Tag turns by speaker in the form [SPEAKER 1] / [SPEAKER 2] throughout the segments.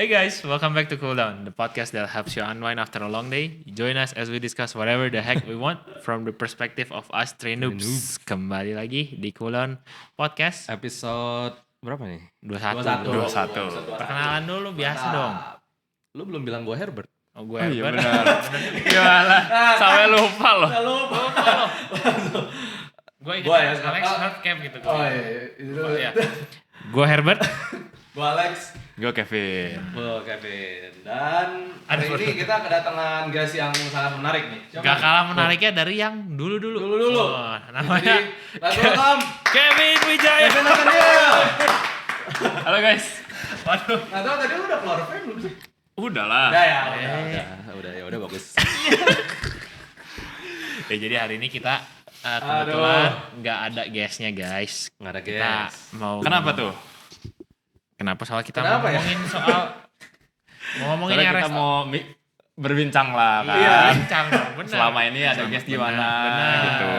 [SPEAKER 1] Hey guys, welcome back to Cool Down, the podcast that helps you unwind after a long day. Join us as we discuss whatever the heck we want from the perspective of us three noobs. Kembali lagi di Cool Down Podcast
[SPEAKER 2] Episode berapa nih?
[SPEAKER 1] 21.
[SPEAKER 2] 21.
[SPEAKER 1] Perkenalan dulu biasa dong.
[SPEAKER 2] Lu belum bilang gue Herbert.
[SPEAKER 1] Oh, gue
[SPEAKER 3] Iya
[SPEAKER 1] Herbert.
[SPEAKER 3] benar. Gimana? Sampai lupa loh.
[SPEAKER 1] Lupa loh. Gue
[SPEAKER 2] Gua ya,
[SPEAKER 1] Alex Hardcap gitu.
[SPEAKER 2] iya.
[SPEAKER 1] Gue Herbert.
[SPEAKER 2] Gue Alex.
[SPEAKER 3] Gue Kevin.
[SPEAKER 2] Gue Kevin. Dan hari ini kita kedatangan guys yang sangat menarik nih. Siapa
[SPEAKER 1] Gak
[SPEAKER 2] nih?
[SPEAKER 1] kalah menariknya dari yang dulu. Oh, namanya
[SPEAKER 2] Jadi, let's welcome
[SPEAKER 1] Kevin Wijaya.
[SPEAKER 2] Kevin Nathaniel.
[SPEAKER 3] Halo guys.
[SPEAKER 1] Waduh.
[SPEAKER 2] Nggak tahu tadi lu udah keluar frame belum sih?
[SPEAKER 3] Udah lah.
[SPEAKER 2] Udah ya, udah bagus.
[SPEAKER 1] Ya jadi hari ini kita kebetulan nggak ada guestnya guys.
[SPEAKER 2] Nggak ada
[SPEAKER 1] Kita
[SPEAKER 2] guys.
[SPEAKER 1] mau
[SPEAKER 3] Kenapa tuh?
[SPEAKER 1] Kenapa soal kita
[SPEAKER 2] Kenapa
[SPEAKER 1] mau
[SPEAKER 2] ya?
[SPEAKER 1] ngomongin soal mau ngomongin
[SPEAKER 3] Soalnya
[SPEAKER 1] yang
[SPEAKER 3] kita mau berbincang lah kan.
[SPEAKER 2] Iya.
[SPEAKER 1] bincang dong, bener.
[SPEAKER 3] Selama ini ada guest di mana
[SPEAKER 1] Bener.
[SPEAKER 3] gitu.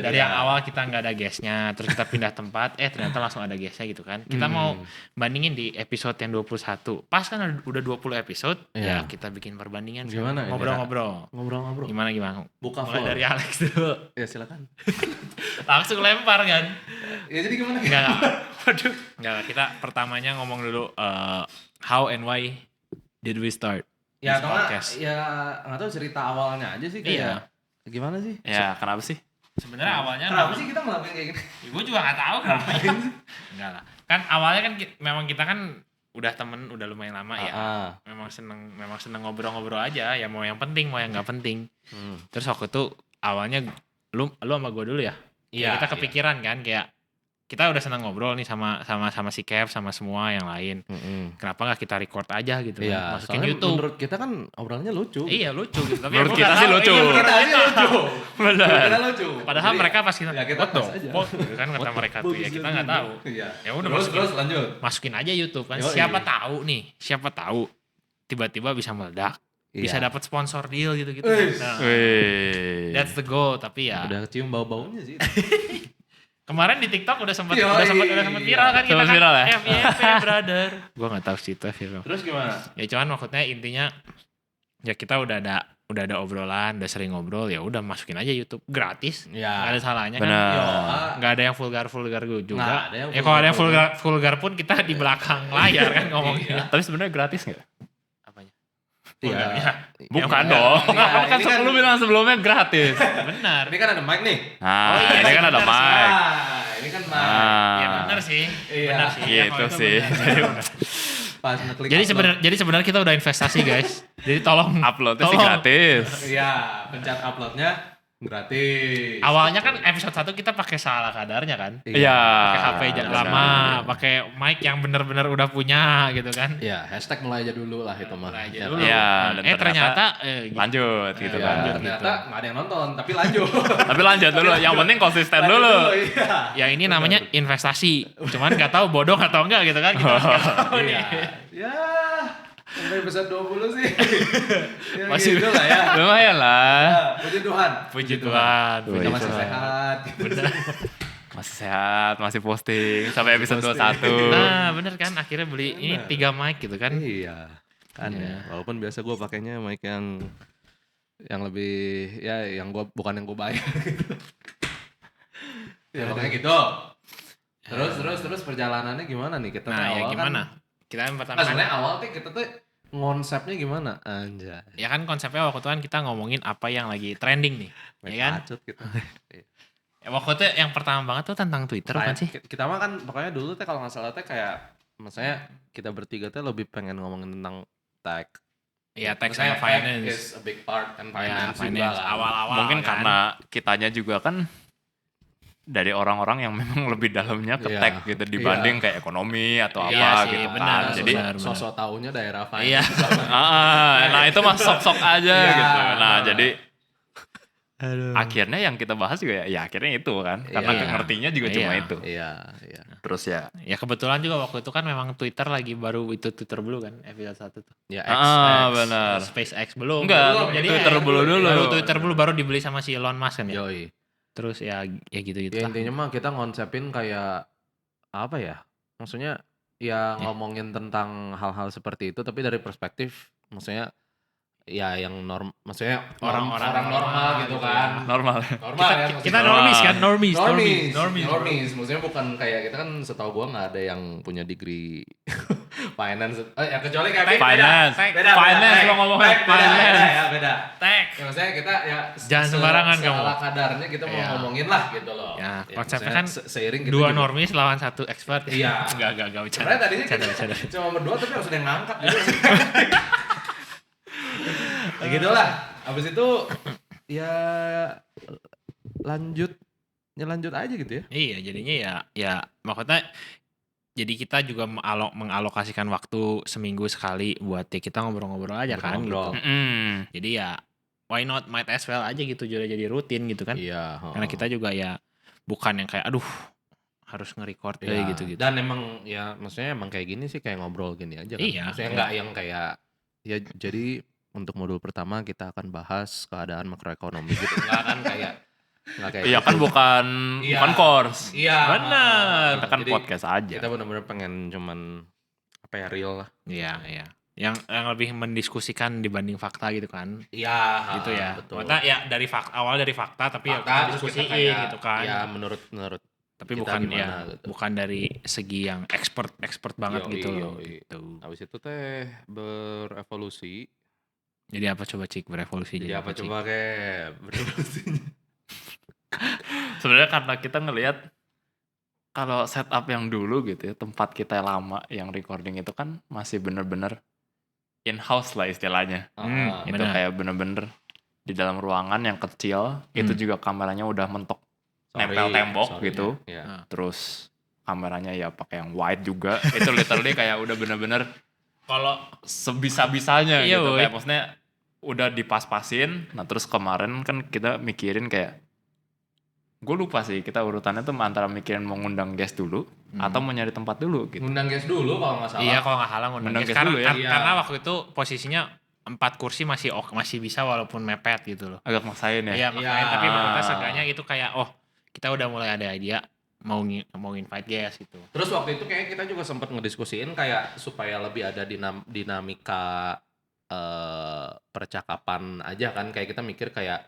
[SPEAKER 1] Dari yang awal kita nggak ada guestnya, terus kita pindah tempat, ternyata langsung ada guestnya gitu kan. Kita mau bandingin di episode yang 21. Pas kan udah 20 episode,
[SPEAKER 2] Iya.
[SPEAKER 1] ya kita bikin perbandingan.
[SPEAKER 2] Gimana ini?
[SPEAKER 1] Ngobrol-ngobrol.
[SPEAKER 2] Ngobrol-ngobrol.
[SPEAKER 1] Gimana?
[SPEAKER 2] Buka
[SPEAKER 1] Mulai
[SPEAKER 2] floor.
[SPEAKER 1] dari Alex dulu.
[SPEAKER 2] Ya silakan.
[SPEAKER 1] Langsung lempar kan.
[SPEAKER 2] Ya jadi gimana?
[SPEAKER 1] Enggak. Waduh. Enggak, kita pertamanya ngomong dulu how and why did we start
[SPEAKER 2] Ya,
[SPEAKER 1] this
[SPEAKER 2] atau nggak,
[SPEAKER 1] podcast.
[SPEAKER 2] ya nggak tahu cerita awalnya aja sih kayak.
[SPEAKER 1] Iya.
[SPEAKER 2] Gimana sih?
[SPEAKER 3] Ya kenapa sih?
[SPEAKER 1] Sebenarnya awalnya
[SPEAKER 2] Kenapa sih kita ngelakuin kayak gini?
[SPEAKER 1] Gue juga gak tahu kenapa. Enggak lah. Kan awalnya kan memang kita kan udah temen udah lumayan lama ya. Memang seneng ngobrol-ngobrol aja, ya mau yang penting mau yang nggak penting. Terus waktu itu awalnya lu sama gue dulu ya.
[SPEAKER 2] Iya,
[SPEAKER 1] Kita kepikiran kan kayak kita udah seneng ngobrol nih sama si Kev sama semua yang lain. Kenapa nggak kita record aja gitu kan?
[SPEAKER 2] Iya,
[SPEAKER 1] Masukin
[SPEAKER 2] soalnya
[SPEAKER 1] YouTube.
[SPEAKER 2] menurut kita kan obrolannya lucu.
[SPEAKER 1] Iya lucu gitu. Tapi
[SPEAKER 3] Menurut
[SPEAKER 1] gua
[SPEAKER 3] kita
[SPEAKER 1] nggak
[SPEAKER 3] sih
[SPEAKER 1] tahu.
[SPEAKER 3] lucu.
[SPEAKER 1] Iya, menurut
[SPEAKER 2] Kita sih lucu.
[SPEAKER 3] Benar.
[SPEAKER 2] Kita lucu.
[SPEAKER 1] Padahal
[SPEAKER 2] Jadi,
[SPEAKER 1] mereka pasti
[SPEAKER 2] ya kita
[SPEAKER 1] what the
[SPEAKER 2] tes aja.
[SPEAKER 1] fuck gitu kan kata mereka tuh ya kita nggak tahu.
[SPEAKER 2] Iya.
[SPEAKER 1] Ya udah
[SPEAKER 2] Terus lanjut.
[SPEAKER 1] masukin aja YouTube kan.
[SPEAKER 2] Yoi.
[SPEAKER 1] Siapa tahu tiba-tiba bisa meledak. Bisa
[SPEAKER 2] Iya.
[SPEAKER 1] dapat sponsor deal gitu-gitu.
[SPEAKER 2] Wih.
[SPEAKER 1] Nah,
[SPEAKER 3] Wih.
[SPEAKER 1] that's the goal tapi ya
[SPEAKER 2] Udah kecium bau-baunya sih.
[SPEAKER 1] kemarin di TikTok udah sempat
[SPEAKER 2] Yoi.
[SPEAKER 1] viral kan kita
[SPEAKER 3] Sempat
[SPEAKER 1] kan
[SPEAKER 3] viral ya?
[SPEAKER 1] FYP brother. Gua nggak tahu sih itu viral.
[SPEAKER 2] Terus gimana?
[SPEAKER 1] Ya cuman maksudnya intinya ya kita udah ada obrolan, udah sering ngobrol ya udah masukin aja YouTube gratis. Nggak
[SPEAKER 2] Ya.
[SPEAKER 1] ada salahnya
[SPEAKER 3] Benar.
[SPEAKER 1] kan.
[SPEAKER 2] Yo,
[SPEAKER 1] Nggak ada yang vulgar
[SPEAKER 2] Nggak
[SPEAKER 1] juga.
[SPEAKER 2] ada yang
[SPEAKER 1] Ya kalau ada yang
[SPEAKER 2] vulgar-vulgar.
[SPEAKER 1] vulgar pun kita di belakang layar kan ngomongnya.
[SPEAKER 3] Tapi sebenarnya gratis nggak?
[SPEAKER 1] Apanya?
[SPEAKER 2] Iya.
[SPEAKER 1] Vulgarnya.
[SPEAKER 3] Bukan
[SPEAKER 1] Ya,
[SPEAKER 3] dong.
[SPEAKER 2] iya,
[SPEAKER 3] Kan
[SPEAKER 2] ini kan-
[SPEAKER 3] lu bilang sebelumnya gratis.
[SPEAKER 1] Benar.
[SPEAKER 2] Ini kan ada mic nih.
[SPEAKER 3] Nah,
[SPEAKER 1] Oh, iya
[SPEAKER 3] ini
[SPEAKER 1] sih,
[SPEAKER 3] kan ada
[SPEAKER 1] benar sih.
[SPEAKER 3] mic.
[SPEAKER 2] Ini kan mic.
[SPEAKER 1] Ya benar sih.
[SPEAKER 2] Iya.
[SPEAKER 1] Benar sih. Ya,
[SPEAKER 3] Gitu
[SPEAKER 1] kalau itu
[SPEAKER 3] sih.
[SPEAKER 1] benar.
[SPEAKER 2] Pas ngeklik
[SPEAKER 1] Jadi
[SPEAKER 2] upload.
[SPEAKER 1] sebenarnya kita udah investasi guys. Jadi tolong
[SPEAKER 3] Uploadnya sih
[SPEAKER 1] tolong.
[SPEAKER 3] gratis.
[SPEAKER 2] Iya, pencet uploadnya gratis.
[SPEAKER 1] Awalnya kan episode 1 kita pakai salah kadarnya kan.
[SPEAKER 3] Iya.
[SPEAKER 1] Pakai HP
[SPEAKER 3] benar.
[SPEAKER 1] lama, pakai mic yang benar-benar udah punya gitu kan.
[SPEAKER 2] Iya, hashtag mulai aja dulu lah itu mah.
[SPEAKER 1] Mulai aja
[SPEAKER 2] Ya,
[SPEAKER 1] dulu.
[SPEAKER 3] Iya, dan
[SPEAKER 1] ternyata gitu.
[SPEAKER 3] Lanjut gitu
[SPEAKER 2] Ya,
[SPEAKER 3] kan.
[SPEAKER 2] ternyata nggak ada yang nonton, tapi lanjut.
[SPEAKER 3] Tapi lanjut dulu. Yang penting konsisten dulu.
[SPEAKER 2] Iya.
[SPEAKER 1] Ya ini namanya investasi. Cuman nggak tahu bodoh atau enggak gitu kan. Kita masih nggak tahu nih.
[SPEAKER 2] Iya. Ya, sampai episode 20 sih. Ya,
[SPEAKER 1] Masih-
[SPEAKER 2] gitu lah ya.
[SPEAKER 3] Lumayan lah.
[SPEAKER 2] Ya, puji Tuhan.
[SPEAKER 1] Puji Tuhan.
[SPEAKER 2] Kita
[SPEAKER 1] Puji
[SPEAKER 2] masih
[SPEAKER 1] Tuhan.
[SPEAKER 2] sehat. Gitu.
[SPEAKER 3] Masih sehat, masih posting sampai episode 21.
[SPEAKER 1] Nah bener kan akhirnya beli ini 3 mic gitu kan.
[SPEAKER 2] Iya. Kan ya. Walaupun biasa gue pakainya mic yang lebih ya yang gue bukan yang gue bayar gitu. Ya pokoknya gitu. Terus perjalanannya gimana nih kita?
[SPEAKER 1] Nah
[SPEAKER 2] tuh
[SPEAKER 1] ya
[SPEAKER 2] awal
[SPEAKER 1] gimana?
[SPEAKER 2] Kan,
[SPEAKER 1] Kita yang pertama
[SPEAKER 2] nah, sebenarnya awal tuh kita tuh konsepnya gimana? Anjay.
[SPEAKER 1] ya kan konsepnya waktu itu kan kita ngomongin apa yang lagi trending nih. Ya kan?
[SPEAKER 2] Pacut gitu.
[SPEAKER 1] Ya, waktu itu yang pertama banget tuh tentang Twitter kan sih?
[SPEAKER 2] Kita mah kan pokoknya dulu tuh kalau nggak salah tuh kayak maksudnya kita bertiga tuh lebih pengen ngomongin tentang tech.
[SPEAKER 1] Iya tech
[SPEAKER 2] Maksudnya
[SPEAKER 1] sama
[SPEAKER 2] tech
[SPEAKER 1] finance.
[SPEAKER 2] is a big part and
[SPEAKER 1] Ya,
[SPEAKER 2] finance, juga
[SPEAKER 1] finance
[SPEAKER 2] kan.
[SPEAKER 1] awal-awal
[SPEAKER 3] Mungkin
[SPEAKER 1] kan.
[SPEAKER 3] karena kitanya juga kan dari orang-orang yang memang lebih dalamnya ke
[SPEAKER 2] Iya.
[SPEAKER 3] tech gitu dibanding kayak ekonomi atau
[SPEAKER 1] Iya
[SPEAKER 3] apa
[SPEAKER 1] sih,
[SPEAKER 3] gitu
[SPEAKER 1] benar,
[SPEAKER 3] kan. Jadi
[SPEAKER 1] benar.
[SPEAKER 2] sosok taunya daerah
[SPEAKER 1] Iya.
[SPEAKER 2] finance.
[SPEAKER 3] nah itu mah sok-sok aja
[SPEAKER 2] Iya.
[SPEAKER 3] gitu. Nah, jadi akhirnya yang kita bahas juga ya akhirnya itu kan. Karena
[SPEAKER 2] Iya.
[SPEAKER 3] ngertinya juga cuma
[SPEAKER 1] Iya.
[SPEAKER 3] itu.
[SPEAKER 2] Iya, iya.
[SPEAKER 3] Terus ya
[SPEAKER 1] Ya kebetulan juga waktu itu kan memang Twitter lagi baru itu Twitter Blue kan episode 1 tuh.
[SPEAKER 2] Ya
[SPEAKER 3] benar.
[SPEAKER 1] SpaceX belum.
[SPEAKER 3] Enggak,
[SPEAKER 1] Belum, jadi
[SPEAKER 3] Twitter dulu dulu.
[SPEAKER 1] Baru Twitter Blue baru dibeli sama si Elon Musk kan ya.
[SPEAKER 2] Yoi.
[SPEAKER 1] Terus ya gitu-gitu
[SPEAKER 2] Ya
[SPEAKER 1] lah.
[SPEAKER 2] intinya mah kita ngonsepin kayak apa ya? Maksudnya ya ngomongin tentang hal-hal seperti itu tapi dari perspektif maksudnya ya yang maksudnya orang normal gitu kan.
[SPEAKER 3] Normal.
[SPEAKER 1] Kita normis kan, normis.
[SPEAKER 2] Maksudnya bukan kayak kita kan setahu gua nggak ada yang punya degree finance. Ya kecuali kayak
[SPEAKER 3] Finance lo ngomong finance.
[SPEAKER 2] Beda.
[SPEAKER 1] Tech.
[SPEAKER 2] Ya maksudnya kita ya
[SPEAKER 1] Jangan sembarangan kamu.
[SPEAKER 2] Ala kadarnya kita mau ngomongin lah gitu loh.
[SPEAKER 1] Ya, konsepnya kan
[SPEAKER 2] seiring
[SPEAKER 1] dua normis lawan satu expert.
[SPEAKER 2] Iya.
[SPEAKER 1] Enggak
[SPEAKER 2] Sebenarnya tadinya kita cuma berdua tapi harus ada yang ngangkat gitu. Ya gitu lah. Habis itu ya lanjut aja gitu ya.
[SPEAKER 1] Iya, jadinya ya maksudnya jadi kita juga mengalokasikan waktu seminggu sekali buat ya kita ngobrol-ngobrol aja kan gitu. Jadi ya why not, might as well aja gitu jadi rutin gitu kan.
[SPEAKER 2] Iya.
[SPEAKER 1] Karena kita juga ya bukan yang kayak aduh harus nge-record kayak gitu.
[SPEAKER 2] Dan emang ya maksudnya emang kayak gini sih kayak ngobrol gini aja kan.
[SPEAKER 1] Iya.
[SPEAKER 2] Maksudnya enggak yang kayak ya jadi untuk modul pertama kita akan bahas keadaan makroekonomi gitu. Enggak kan kayak
[SPEAKER 3] Iya kan bukan course.
[SPEAKER 2] Iya.
[SPEAKER 1] Benar.
[SPEAKER 3] Kita kan podcast aja.
[SPEAKER 2] Kita benar-benar pengen cuman apa ya real lah.
[SPEAKER 1] Iya. Yang lebih mendiskusikan dibanding fakta gitu kan.
[SPEAKER 2] Iya.
[SPEAKER 1] Gitu ya.
[SPEAKER 2] Betul.
[SPEAKER 1] Maksudnya ya awal dari fakta tapi fakta, ya kita diskusiin gitu kan.
[SPEAKER 2] Ya menurut
[SPEAKER 1] tapi bukan dari segi yang expert banget gitu loh. Gitu.
[SPEAKER 2] Habis itu teh berevolusi.
[SPEAKER 1] Jadi apa coba Cik berevolusi?
[SPEAKER 2] Jadi apa coba kayak berevolusinya?
[SPEAKER 3] Sebenarnya karena kita ngelihat kalau setup yang dulu gitu ya, tempat kita lama yang recording itu kan masih bener-bener in-house lah istilahnya. Itu kayak bener-bener di dalam ruangan yang kecil, itu juga kameranya udah mentok nempel tembok gitu. Terus kameranya ya pakai yang wide juga. Itu literally kayak udah bener-bener kalau sebisa-bisanya gitu. Kayak maksudnya udah dipas-pasin. Nah terus kemarin kan kita mikirin kayak, gue lupa sih kita urutannya tuh antara mikirin mau ngundang guest dulu atau mau nyari tempat dulu gitu.
[SPEAKER 2] Ngundang guest dulu kalau nggak salah.
[SPEAKER 1] Iya kalau nggak salah ngundang guest dulu ya. Karena waktu itu posisinya 4 kursi masih bisa walaupun mepet gitu loh.
[SPEAKER 3] Agak maksain ya.
[SPEAKER 1] Iya maksain tapi menurutnya seenggaknya itu kayak kita udah mulai ada idea mau invite guest gitu.
[SPEAKER 2] Terus waktu itu kayak kita juga sempat ngediskusiin kayak supaya lebih ada dinamika percakapan aja kan, kayak kita mikir kayak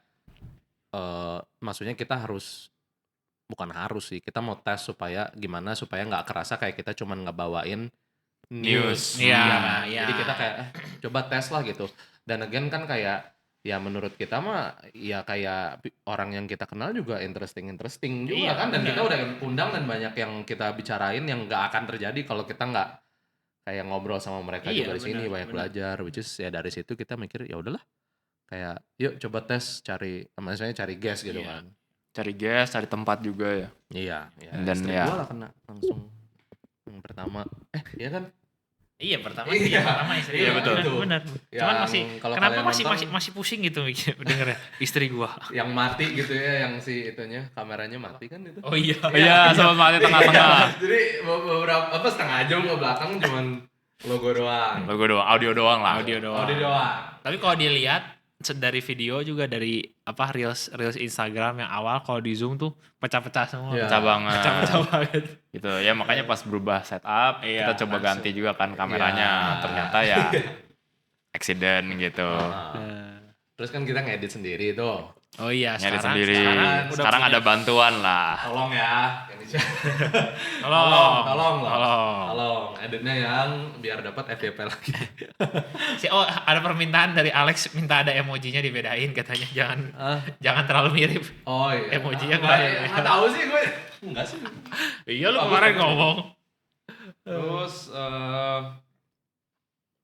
[SPEAKER 2] maksudnya kita bukan harus sih, kita mau tes gimana supaya nggak kerasa kayak kita cuman ngebawain news.
[SPEAKER 1] Iya.
[SPEAKER 2] Jadi kita kayak coba tes lah gitu. Dan again kan kayak ya menurut kita mah ya kayak orang yang kita kenal juga interesting juga kan, dan kita udah undang dan banyak yang kita bicarain yang nggak akan terjadi kalau kita nggak kayak ngobrol sama mereka juga di sini, banyak belajar, which is ya dari situ kita mikir ya udahlah kayak yuk coba tes cari guest gitu kan.
[SPEAKER 3] Cari guest, cari tempat juga ya.
[SPEAKER 2] Iya.
[SPEAKER 3] Dan
[SPEAKER 2] istri gua lah kena langsung yang pertama. Iya kan?
[SPEAKER 1] Iya pertama istri.
[SPEAKER 3] Iya betul.
[SPEAKER 1] Benar. Cuman kenapa masih pusing gitu denger ya istri gua.
[SPEAKER 2] Yang mati gitu ya, yang si itunya kameranya mati kan itu.
[SPEAKER 1] Oh iya.
[SPEAKER 3] Iya, sama mati tengah-tengah.
[SPEAKER 2] Jadi beberapa setengah jam ke belakang cuman logo doang.
[SPEAKER 3] Audio doang lah.
[SPEAKER 2] Audio doang.
[SPEAKER 1] Tapi kalau dilihat dari video juga dari reels Instagram yang awal kalau di zoom tuh pecah-pecah semua.
[SPEAKER 3] Pecah banget.
[SPEAKER 1] Gitu.
[SPEAKER 3] Ya makanya pas berubah setup kita coba ganti juga kan kameranya. Ternyata ya accident gitu.
[SPEAKER 2] Terus kan kita ngedit sendiri tuh.
[SPEAKER 1] Oh iya,
[SPEAKER 3] ngedit sendiri. Sekarang ada bantuan lah.
[SPEAKER 2] Tolong ya. Tolong editnya yang biar dapat FYP lagi.
[SPEAKER 1] Ada permintaan dari Alex minta ada emojinya dibedain katanya, jangan terlalu mirip.
[SPEAKER 2] Oh iya.
[SPEAKER 1] Emojinya
[SPEAKER 2] enggak tahu sih gue. Enggak sih.
[SPEAKER 1] Iya lu kemarin ngomong.
[SPEAKER 2] Terus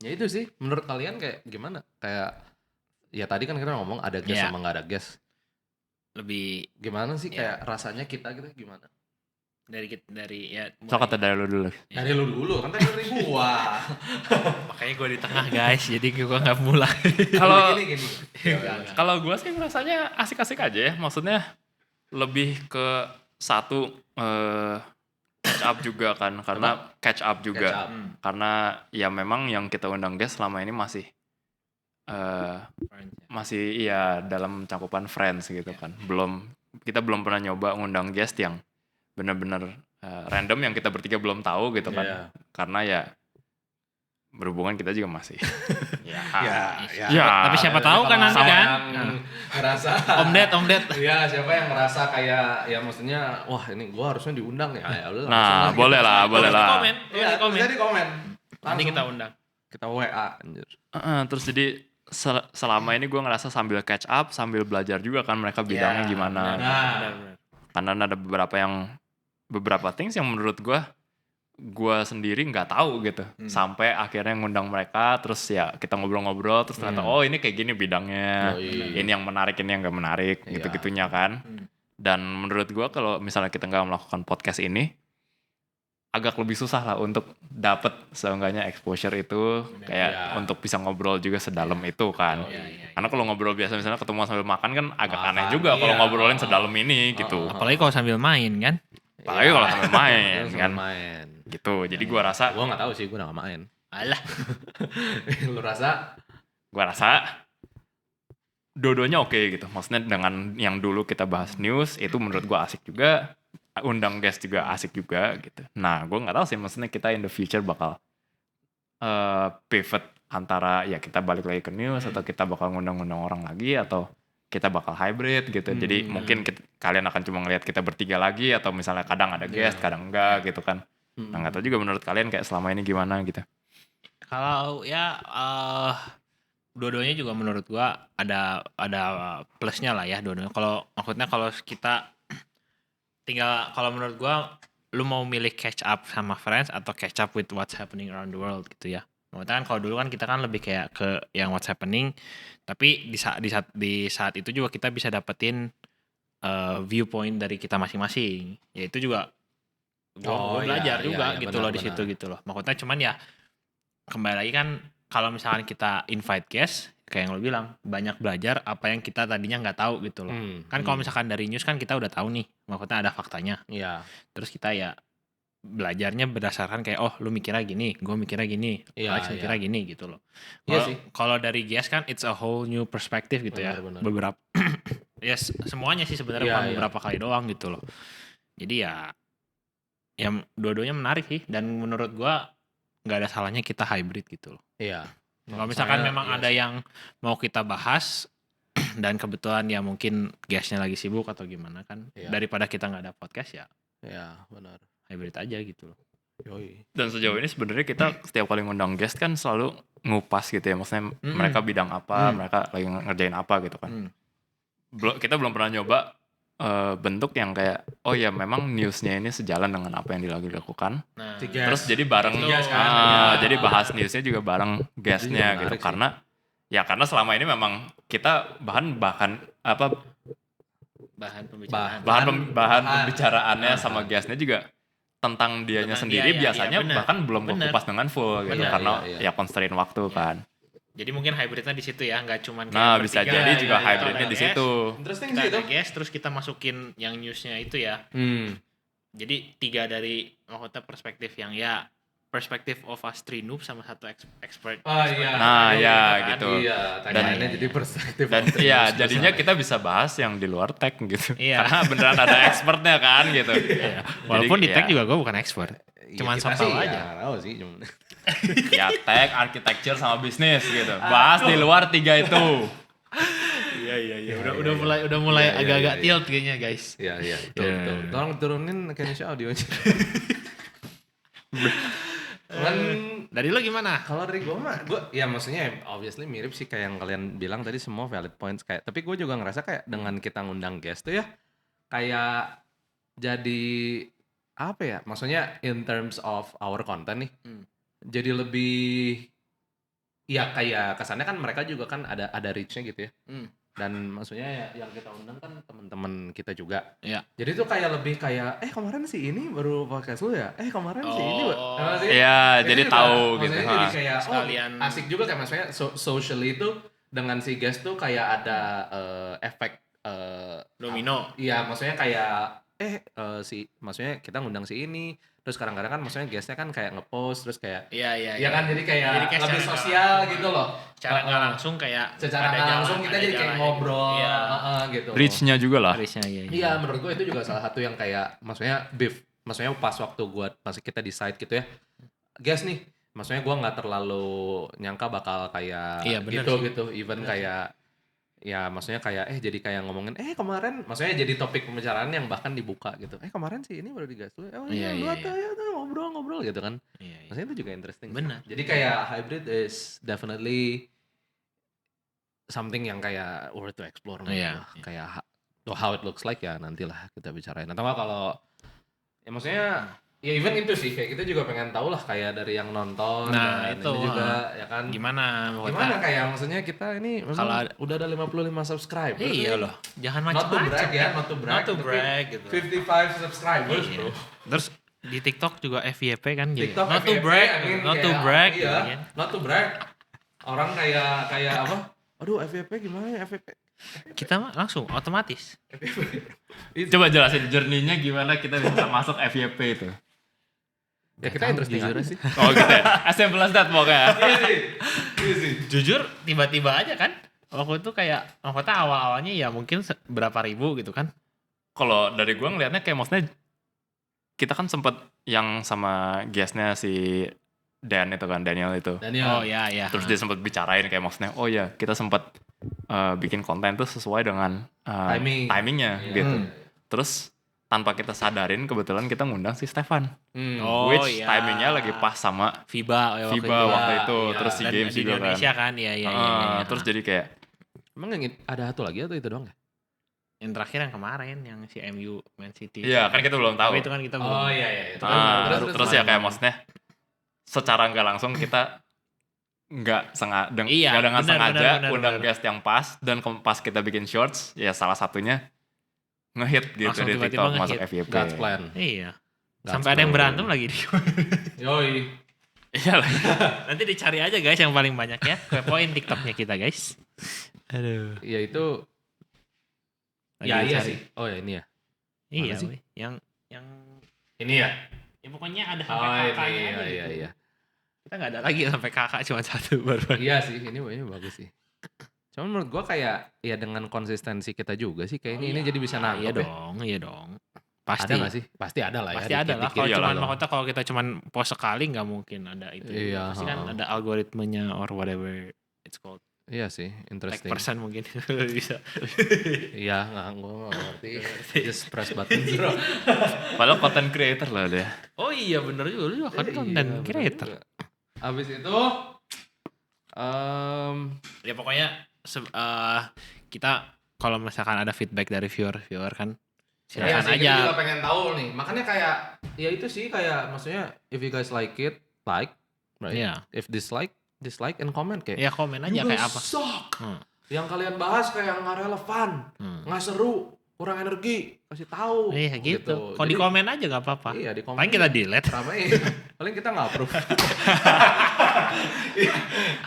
[SPEAKER 2] ya itu sih, menurut kalian kayak gimana? Kayak ya tadi kan kita ngomong ada guest sama enggak ada guest.
[SPEAKER 1] Lebih
[SPEAKER 2] gimana sih kayak rasanya kita gitu gimana?
[SPEAKER 1] Dari ya.
[SPEAKER 3] So kata dari lu dulu.
[SPEAKER 2] Dari lu dulu, kan tadi dari gua.
[SPEAKER 1] Makanya gua di tengah guys, jadi gua nggak mulai.
[SPEAKER 3] Kalau gua sih rasanya asik-asik aja ya, maksudnya lebih ke satu catch up juga kan, karena ya memang yang kita undang guest selama ini masih dalam cakupan friends gitu kan. Kita belum pernah nyoba ngundang guest yang benar-benar random yang kita bertiga belum tahu gitu kan. karena ya berhubungan kita juga masih
[SPEAKER 1] Tapi siapa tahu kan nanti kan
[SPEAKER 2] ngerasa
[SPEAKER 1] Om Ded
[SPEAKER 2] ya siapa yang ngerasa kayak ya maksudnya wah ini gua harusnya diundang ya udah
[SPEAKER 3] nah boleh lah
[SPEAKER 1] komen
[SPEAKER 2] bisa di komen
[SPEAKER 1] nanti kita undang,
[SPEAKER 2] kita WA anjir.
[SPEAKER 3] Terus jadi selama ini gue ngerasa sambil catch up sambil belajar juga kan mereka bidangnya gimana.
[SPEAKER 1] benar.
[SPEAKER 3] Karena ada beberapa things yang menurut gue sendiri nggak tahu gitu. Sampai akhirnya ngundang mereka, terus ya kita ngobrol-ngobrol, terus ternyata oh ini kayak gini bidangnya, ini yang menarik, ini yang nggak menarik, gitu-gitunya kan. Dan menurut gue kalau misalnya kita nggak melakukan podcast ini, agak lebih susah lah untuk dapet seenggaknya exposure itu kayak untuk bisa ngobrol juga sedalam itu kan. Karena kalau ngobrol biasa misalnya ketemu sambil makan kan agak aneh juga kalau ngobrolin sedalam ini gitu.
[SPEAKER 1] Apalagi kalau sambil main kan.
[SPEAKER 3] Apalagi kalau sambil main kan. Gitu. Jadi gua rasa
[SPEAKER 2] gua enggak tahu sih, gua enggak main.
[SPEAKER 1] Alah.
[SPEAKER 2] Lu rasa?
[SPEAKER 3] Gua rasa dua-duanya oke gitu. Maksudnya dengan yang dulu kita bahas news itu menurut gua asik juga. Undang guest juga asik juga gitu. Nah, gue nggak tahu sih, maksudnya kita in the future bakal pivot antara ya kita balik lagi ke news atau kita bakal ngundang-ngundang orang lagi atau kita bakal hybrid gitu. Jadi mungkin kalian akan cuma ngelihat kita bertiga lagi atau misalnya kadang ada guest, kadang enggak gitu kan. Nah, nggak tahu juga menurut kalian kayak selama ini gimana gitu.
[SPEAKER 1] Kalau ya dua-duanya juga menurut gue ada plusnya lah ya dua-duanya. Kalau maksudnya kalau kita tinggal kalau menurut gua lu mau milih catch up sama friends atau catch up with what's happening around the world gitu ya. Maksudnya kan kalau dulu kan kita kan lebih kayak ke yang what's happening, tapi di saat itu juga kita bisa dapetin viewpoint dari kita masing-masing. Ya itu juga gua belajar juga gitu loh di situ gitu loh. Maksudnya cuman ya kembali lagi kan kalau misalkan kita invite guest kayak yang lo bilang, banyak belajar apa yang kita tadinya nggak tahu gitu loh. Kan kalau misalkan dari news kan kita udah tahu nih, maksudnya ada faktanya.
[SPEAKER 2] Iya.
[SPEAKER 1] Terus kita ya belajarnya berdasarkan kayak oh lu mikirnya gini, gue mikirnya gini, Alex mikirnya gini gitu loh. Kalau dari guest kan it's a whole new perspective gitu ya. Beberapa ya semuanya sih sebenarnya bukan beberapa kali doang gitu loh. Jadi ya dua-duanya menarik sih dan menurut gua nggak ada salahnya kita hybrid gitu loh.
[SPEAKER 2] Iya.
[SPEAKER 1] Kalau misalkan memang ada yang mau kita bahas dan kebetulan ya mungkin guestnya lagi sibuk atau gimana kan, daripada kita nggak ada podcast ya.
[SPEAKER 2] Iya benar.
[SPEAKER 1] Hybrid aja gitu loh.
[SPEAKER 2] Yoi.
[SPEAKER 3] Dan sejauh ini sebenarnya kita setiap kali ngundang guest kan selalu ngupas gitu ya, maksudnya mereka bidang apa, mereka lagi ngerjain apa gitu kan. Kita belum pernah nyoba bentuk yang kayak oh ya memang newsnya ini sejalan dengan apa yang lagi dilakukan.
[SPEAKER 1] Nah,
[SPEAKER 3] terus jadi bareng jadi bahas newsnya juga bareng guestnya gitu sih. karena selama ini memang kita bahan pembicaraannya sama guestnya juga tentang dianya sendiri biasanya bahkan belum kupas dengan full gitu karena ya constraint waktu kan.
[SPEAKER 1] Jadi mungkin hybridnya di situ ya, nggak cuma
[SPEAKER 3] kayak bisa jadi juga hybridnya di situ.
[SPEAKER 1] Kita ada guest, terus kita masukin yang newsnya itu ya. Jadi 3 dari maksudnya perspektif yang ya perspektif of us 3 noob sama 1 expert.
[SPEAKER 3] Nah ya gitu.
[SPEAKER 2] Dan jadi perspektif.
[SPEAKER 3] Dan iya jadinya kita bisa bahas yang di luar tech gitu. Karena beneran ada expertnya kan gitu.
[SPEAKER 1] Walaupun di tech juga gue bukan expert. Cuman tahu aja.
[SPEAKER 2] Tahu sih cuman.
[SPEAKER 3] Ya tech, architecture sama bisnis gitu. Bahas di luar 3 itu.
[SPEAKER 1] Iya. Udah mulai agak-agak tilt kayaknya guys.
[SPEAKER 2] Iya. Betul. Tolong turunin Kenisha audionya.
[SPEAKER 1] Dari lo gimana?
[SPEAKER 2] Kalau dari gue mah, ya maksudnya obviously mirip sih kayak yang kalian bilang tadi, semua valid points kayak. Tapi gue juga ngerasa kayak dengan kita ngundang guest tuh ya, kayak jadi apa ya? Maksudnya in terms of our content nih, jadi lebih ya kayak kesannya kan mereka juga kan ada reach-nya gitu ya. Dan maksudnya ya, yang kita undang kan teman-teman kita juga.
[SPEAKER 1] Iya.
[SPEAKER 2] Jadi tuh kayak lebih kayak kemarin si ini baru podcast lu ya. Kemarin si ini.
[SPEAKER 3] Iya, jadi tahu gitu.
[SPEAKER 2] Jadi kayak
[SPEAKER 1] sekalian
[SPEAKER 2] asik juga kayak maksudnya socially itu dengan si guest tuh kayak ada efek
[SPEAKER 1] domino.
[SPEAKER 2] Iya, maksudnya kayak maksudnya kita ngundang si ini. Terus kadang-kadang kan maksudnya guestnya kan kayak ngepost terus kayak
[SPEAKER 1] iya
[SPEAKER 2] kan jadi kayak lebih sosial gitu loh.
[SPEAKER 1] Secara nggak langsung
[SPEAKER 2] kita jadi kayak ngobrol gitu.
[SPEAKER 3] Reach-nya juga lah.
[SPEAKER 2] Iya, menurut gue itu juga salah satu yang kayak maksudnya maksudnya pas waktu gue masih kita decide gitu ya. guest nih. Maksudnya gue nggak terlalu nyangka bakal kayak gitu. Even kayak ya maksudnya kayak jadi kayak ngomongin kemarin, maksudnya jadi topik pembicaraan yang bahkan dibuka gitu. Kemarin sih ini baru digas lu. Ngobrol gitu kan. Maksudnya itu juga interesting.
[SPEAKER 1] Benar.
[SPEAKER 2] Jadi kayak hybrid is definitely something yang kayak worth to explore. Kayak how it looks like ya nantilah kita bicarain. Atau nggak kalau ya maksudnya ya even itu sih kayak kita juga pengen tahu lah kayak dari yang nonton dan itu ini juga ya kan
[SPEAKER 1] gimana
[SPEAKER 2] kayak maksudnya kita ini kalau udah ada 55 subscribers
[SPEAKER 1] iya loh jangan macam-macam
[SPEAKER 2] not to brag
[SPEAKER 1] gitu
[SPEAKER 2] 55 subscribers bro.
[SPEAKER 1] Terus di TikTok juga FYP kan gitu
[SPEAKER 2] TikTok
[SPEAKER 1] not to brag
[SPEAKER 2] not to brag orang kayak apa aduh FYP gimana ya FYP
[SPEAKER 1] kita mah langsung otomatis.
[SPEAKER 3] Coba jelasin journey-nya gimana kita bisa masuk FYP itu.
[SPEAKER 2] Ya kita interesting aja sih.
[SPEAKER 3] Oh gitu ya. As simple as that pokoknya.
[SPEAKER 2] Iya sih.
[SPEAKER 1] Jujur tiba-tiba aja kan. Waktu itu kayak maksudnya awal-awalnya ya mungkin berapa ribu gitu kan.
[SPEAKER 3] Kalau dari gua ngelihatnya kayak maksudnya kita kan sempet yang sama guestnya si Daniel itu.
[SPEAKER 1] Oh iya.
[SPEAKER 3] Terus dia sempet bicarain kayak maksudnya oh ya kita sempet bikin konten tuh sesuai dengan timingnya gitu. Terus tanpa kita sadarin kebetulan kita ngundang si Stefan. Which timingnya lagi pas sama
[SPEAKER 1] FIBA
[SPEAKER 3] waktu itu. Terus si games
[SPEAKER 1] di
[SPEAKER 3] juga
[SPEAKER 1] Indonesia kan. Iya.
[SPEAKER 3] Terus jadi kayak
[SPEAKER 2] emang ada satu lagi atau itu doang ya?
[SPEAKER 1] Yang terakhir yang kemarin yang si MU Man City.
[SPEAKER 3] Iya kan kita belum tahu.
[SPEAKER 1] Tapi itu kan kita belum.
[SPEAKER 2] Oh iya. Itu kan
[SPEAKER 3] terus ya kayak maksudnya secara nggak langsung kita nggak sengaja undang guest yang pas dan pas kita bikin shorts ya salah satunya ngehit gitu langsung di TikTok masuk FYP.
[SPEAKER 2] God's plan.
[SPEAKER 1] Iya. Sampai ada yang berantem lagi di.
[SPEAKER 2] Yoi.
[SPEAKER 3] Iya lah.
[SPEAKER 1] Nanti dicari aja guys yang paling banyak ya. Kepoin TikToknya kita guys. Aduh.
[SPEAKER 2] Ya itu. Ya iya sih. Oh ya ini ya.
[SPEAKER 1] Iya sih. Yang
[SPEAKER 2] ini ya.
[SPEAKER 1] Ya pokoknya ada sampai kakaknya aja.
[SPEAKER 2] Iya.
[SPEAKER 1] Kita nggak ada lagi sampai kakak cuma satu baru.
[SPEAKER 2] Iya sih ini bagus sih. Cuman menurut gue kayak ya dengan konsistensi kita juga sih kayaknya ini jadi bisa nangkep
[SPEAKER 1] Iya dong. Pasti.
[SPEAKER 2] Ada gak sih? Pasti ada lah ya.
[SPEAKER 1] Pasti ada lah. Kalau kita cuman post sekali nggak mungkin ada itu.
[SPEAKER 2] Iya.
[SPEAKER 1] Pasti kan ada algoritmenya or whatever it's called.
[SPEAKER 2] Iya sih, interesting.
[SPEAKER 1] Like persen mungkin bisa.
[SPEAKER 2] Iya, gue nggak ngerti. Just press button.
[SPEAKER 3] Padahal content creator lah dia.
[SPEAKER 1] Oh iya bener juga, lu juga kan content creator.
[SPEAKER 2] Abis itu,
[SPEAKER 1] ya pokoknya kita kalau misalkan ada feedback dari viewer kan silakan aja.
[SPEAKER 2] Kita juga pengen tahu nih. Makanya kayak ya itu sih kayak maksudnya if you guys like it, like, right?
[SPEAKER 1] Yeah.
[SPEAKER 2] If dislike and comment kayak.
[SPEAKER 1] Ya komen aja kayak apa.
[SPEAKER 2] Suck. Yang kalian bahas kayak nggak relevan, nggak seru, kurang energi, kasih tahu.
[SPEAKER 1] Iya gitu. Kalau di komen aja nggak apa-apa.
[SPEAKER 2] Iya di komen.
[SPEAKER 1] Paling kita delete.
[SPEAKER 2] Paling kita nggak approve.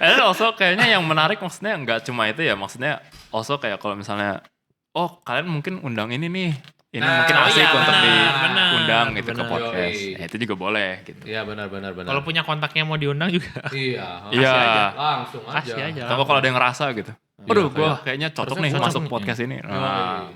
[SPEAKER 3] And also kayaknya yang menarik maksudnya nggak cuma itu ya, maksudnya also kayak kalau misalnya kalian mungkin undang ini nih. Ini mungkin asik untuk diundang gitu ke podcast. Itu juga boleh gitu.
[SPEAKER 2] Iya benar.
[SPEAKER 1] Kalau punya kontaknya mau diundang juga.
[SPEAKER 2] Iya. Langsung aja.
[SPEAKER 1] Kasih aja.
[SPEAKER 3] Atau kalau ada yang ngerasa gitu. Aduh gue kayaknya cocok nih masuk podcast ini.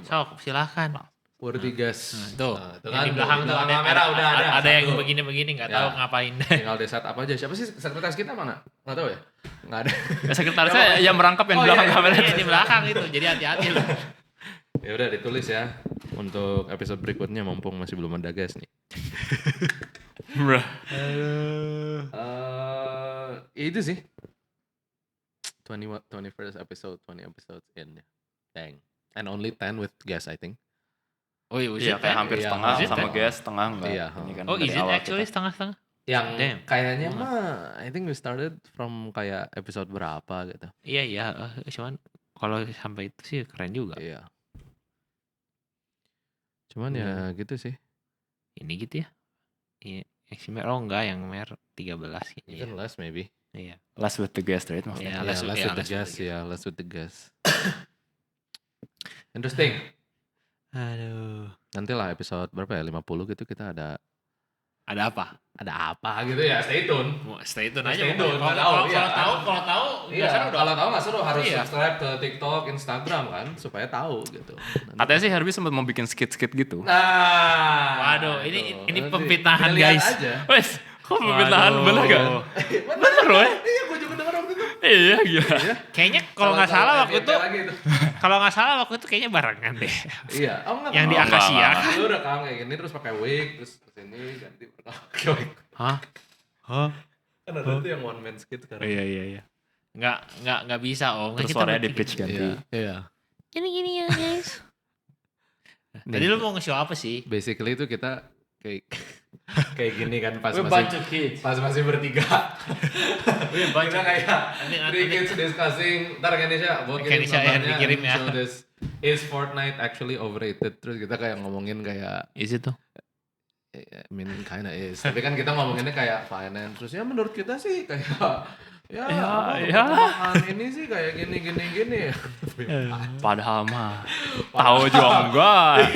[SPEAKER 1] Sok silakan.
[SPEAKER 2] Worthy guys.
[SPEAKER 1] Tuh.
[SPEAKER 2] Yang
[SPEAKER 1] di belakang tuh ada yang begini-begini nggak tahu ngapain.
[SPEAKER 2] Tinggal di setup aja. Siapa sih sekretaris kita mana? Nggak tahu ya? Nggak ada.
[SPEAKER 3] Sekretarisnya yang merangkap yang di belakang kamera.
[SPEAKER 1] Iya di belakang itu. Jadi hati-hati loh.
[SPEAKER 2] Ya udah ditulis ya untuk episode berikutnya mumpung masih belum ada guys nih. Itu sih 21st episode 20 episodes in. Dang. And only 10 with guests I think.
[SPEAKER 3] Oh iya kayak hampir setengah sama guest setengah enggak.
[SPEAKER 2] Iya.
[SPEAKER 1] Oh is it actually setengah-setengah?
[SPEAKER 2] Yang kayaknya mah I think we started from kayak episode berapa gitu.
[SPEAKER 1] Iya cuman kalau sampai itu sih keren juga.
[SPEAKER 2] Iya. Cuman ya gitu sih.
[SPEAKER 1] Ini gitu ya. Iya, si Mer enggak yang Mer 13 gitu ya.
[SPEAKER 2] Even less maybe.
[SPEAKER 1] Iya.
[SPEAKER 3] Less with the guest right maksudnya.
[SPEAKER 1] Yeah, less
[SPEAKER 2] with the guest. Interesting.
[SPEAKER 1] Aduh.
[SPEAKER 2] Nantilah episode berapa ya? 50 gitu kita ada
[SPEAKER 1] apa?
[SPEAKER 2] Ada apa gitu ya? Stay tune.
[SPEAKER 1] Stay tune aja.
[SPEAKER 2] Kalau
[SPEAKER 1] tahu
[SPEAKER 2] kalau tahu nggak seru harus subscribe ke TikTok, Instagram kan supaya tahu gitu.
[SPEAKER 3] Katanya sih Herbie sempat mau bikin skit gitu.
[SPEAKER 2] Nah.
[SPEAKER 1] Waduh, ini pemfitnahan guys.
[SPEAKER 3] Wes, Pemerintahan bener gak? Bener loh.
[SPEAKER 2] Iya, gue juga denger waktu itu.
[SPEAKER 3] Iya gila.
[SPEAKER 1] Kayaknya kalau nggak salah waktu itu kayaknya barengan deh.
[SPEAKER 2] Iya, enggak.
[SPEAKER 1] Yang di Akasia.
[SPEAKER 2] Lu rekam kayak gini terus pakai wig terus kesini ganti pakai wig.
[SPEAKER 1] Hah?
[SPEAKER 2] Kan ada tuh yang one man skit sekarang.
[SPEAKER 1] Iya. Nggak bisa
[SPEAKER 3] Terus suaranya di pitch ganti.
[SPEAKER 2] Iya.
[SPEAKER 1] Gini ya guys. Tadi lu mau nge-show apa sih?
[SPEAKER 2] Basically itu kita kayak gini kan pas masih bertiga. Kita kayak three kids discussing. Ntar Kenisha, gue kirim gambarnya.
[SPEAKER 1] Dikirim ya.
[SPEAKER 2] So this is Fortnite actually overrated. Terus kita kayak ngomongin kayak
[SPEAKER 1] Is it tuh?
[SPEAKER 2] I mean kinda is. Tapi kan kita ngomonginnya kayak finance. Terus ya menurut kita sih kayak perkembangan ini sih kayak gini.
[SPEAKER 3] Padahal mah tahu juga enggak.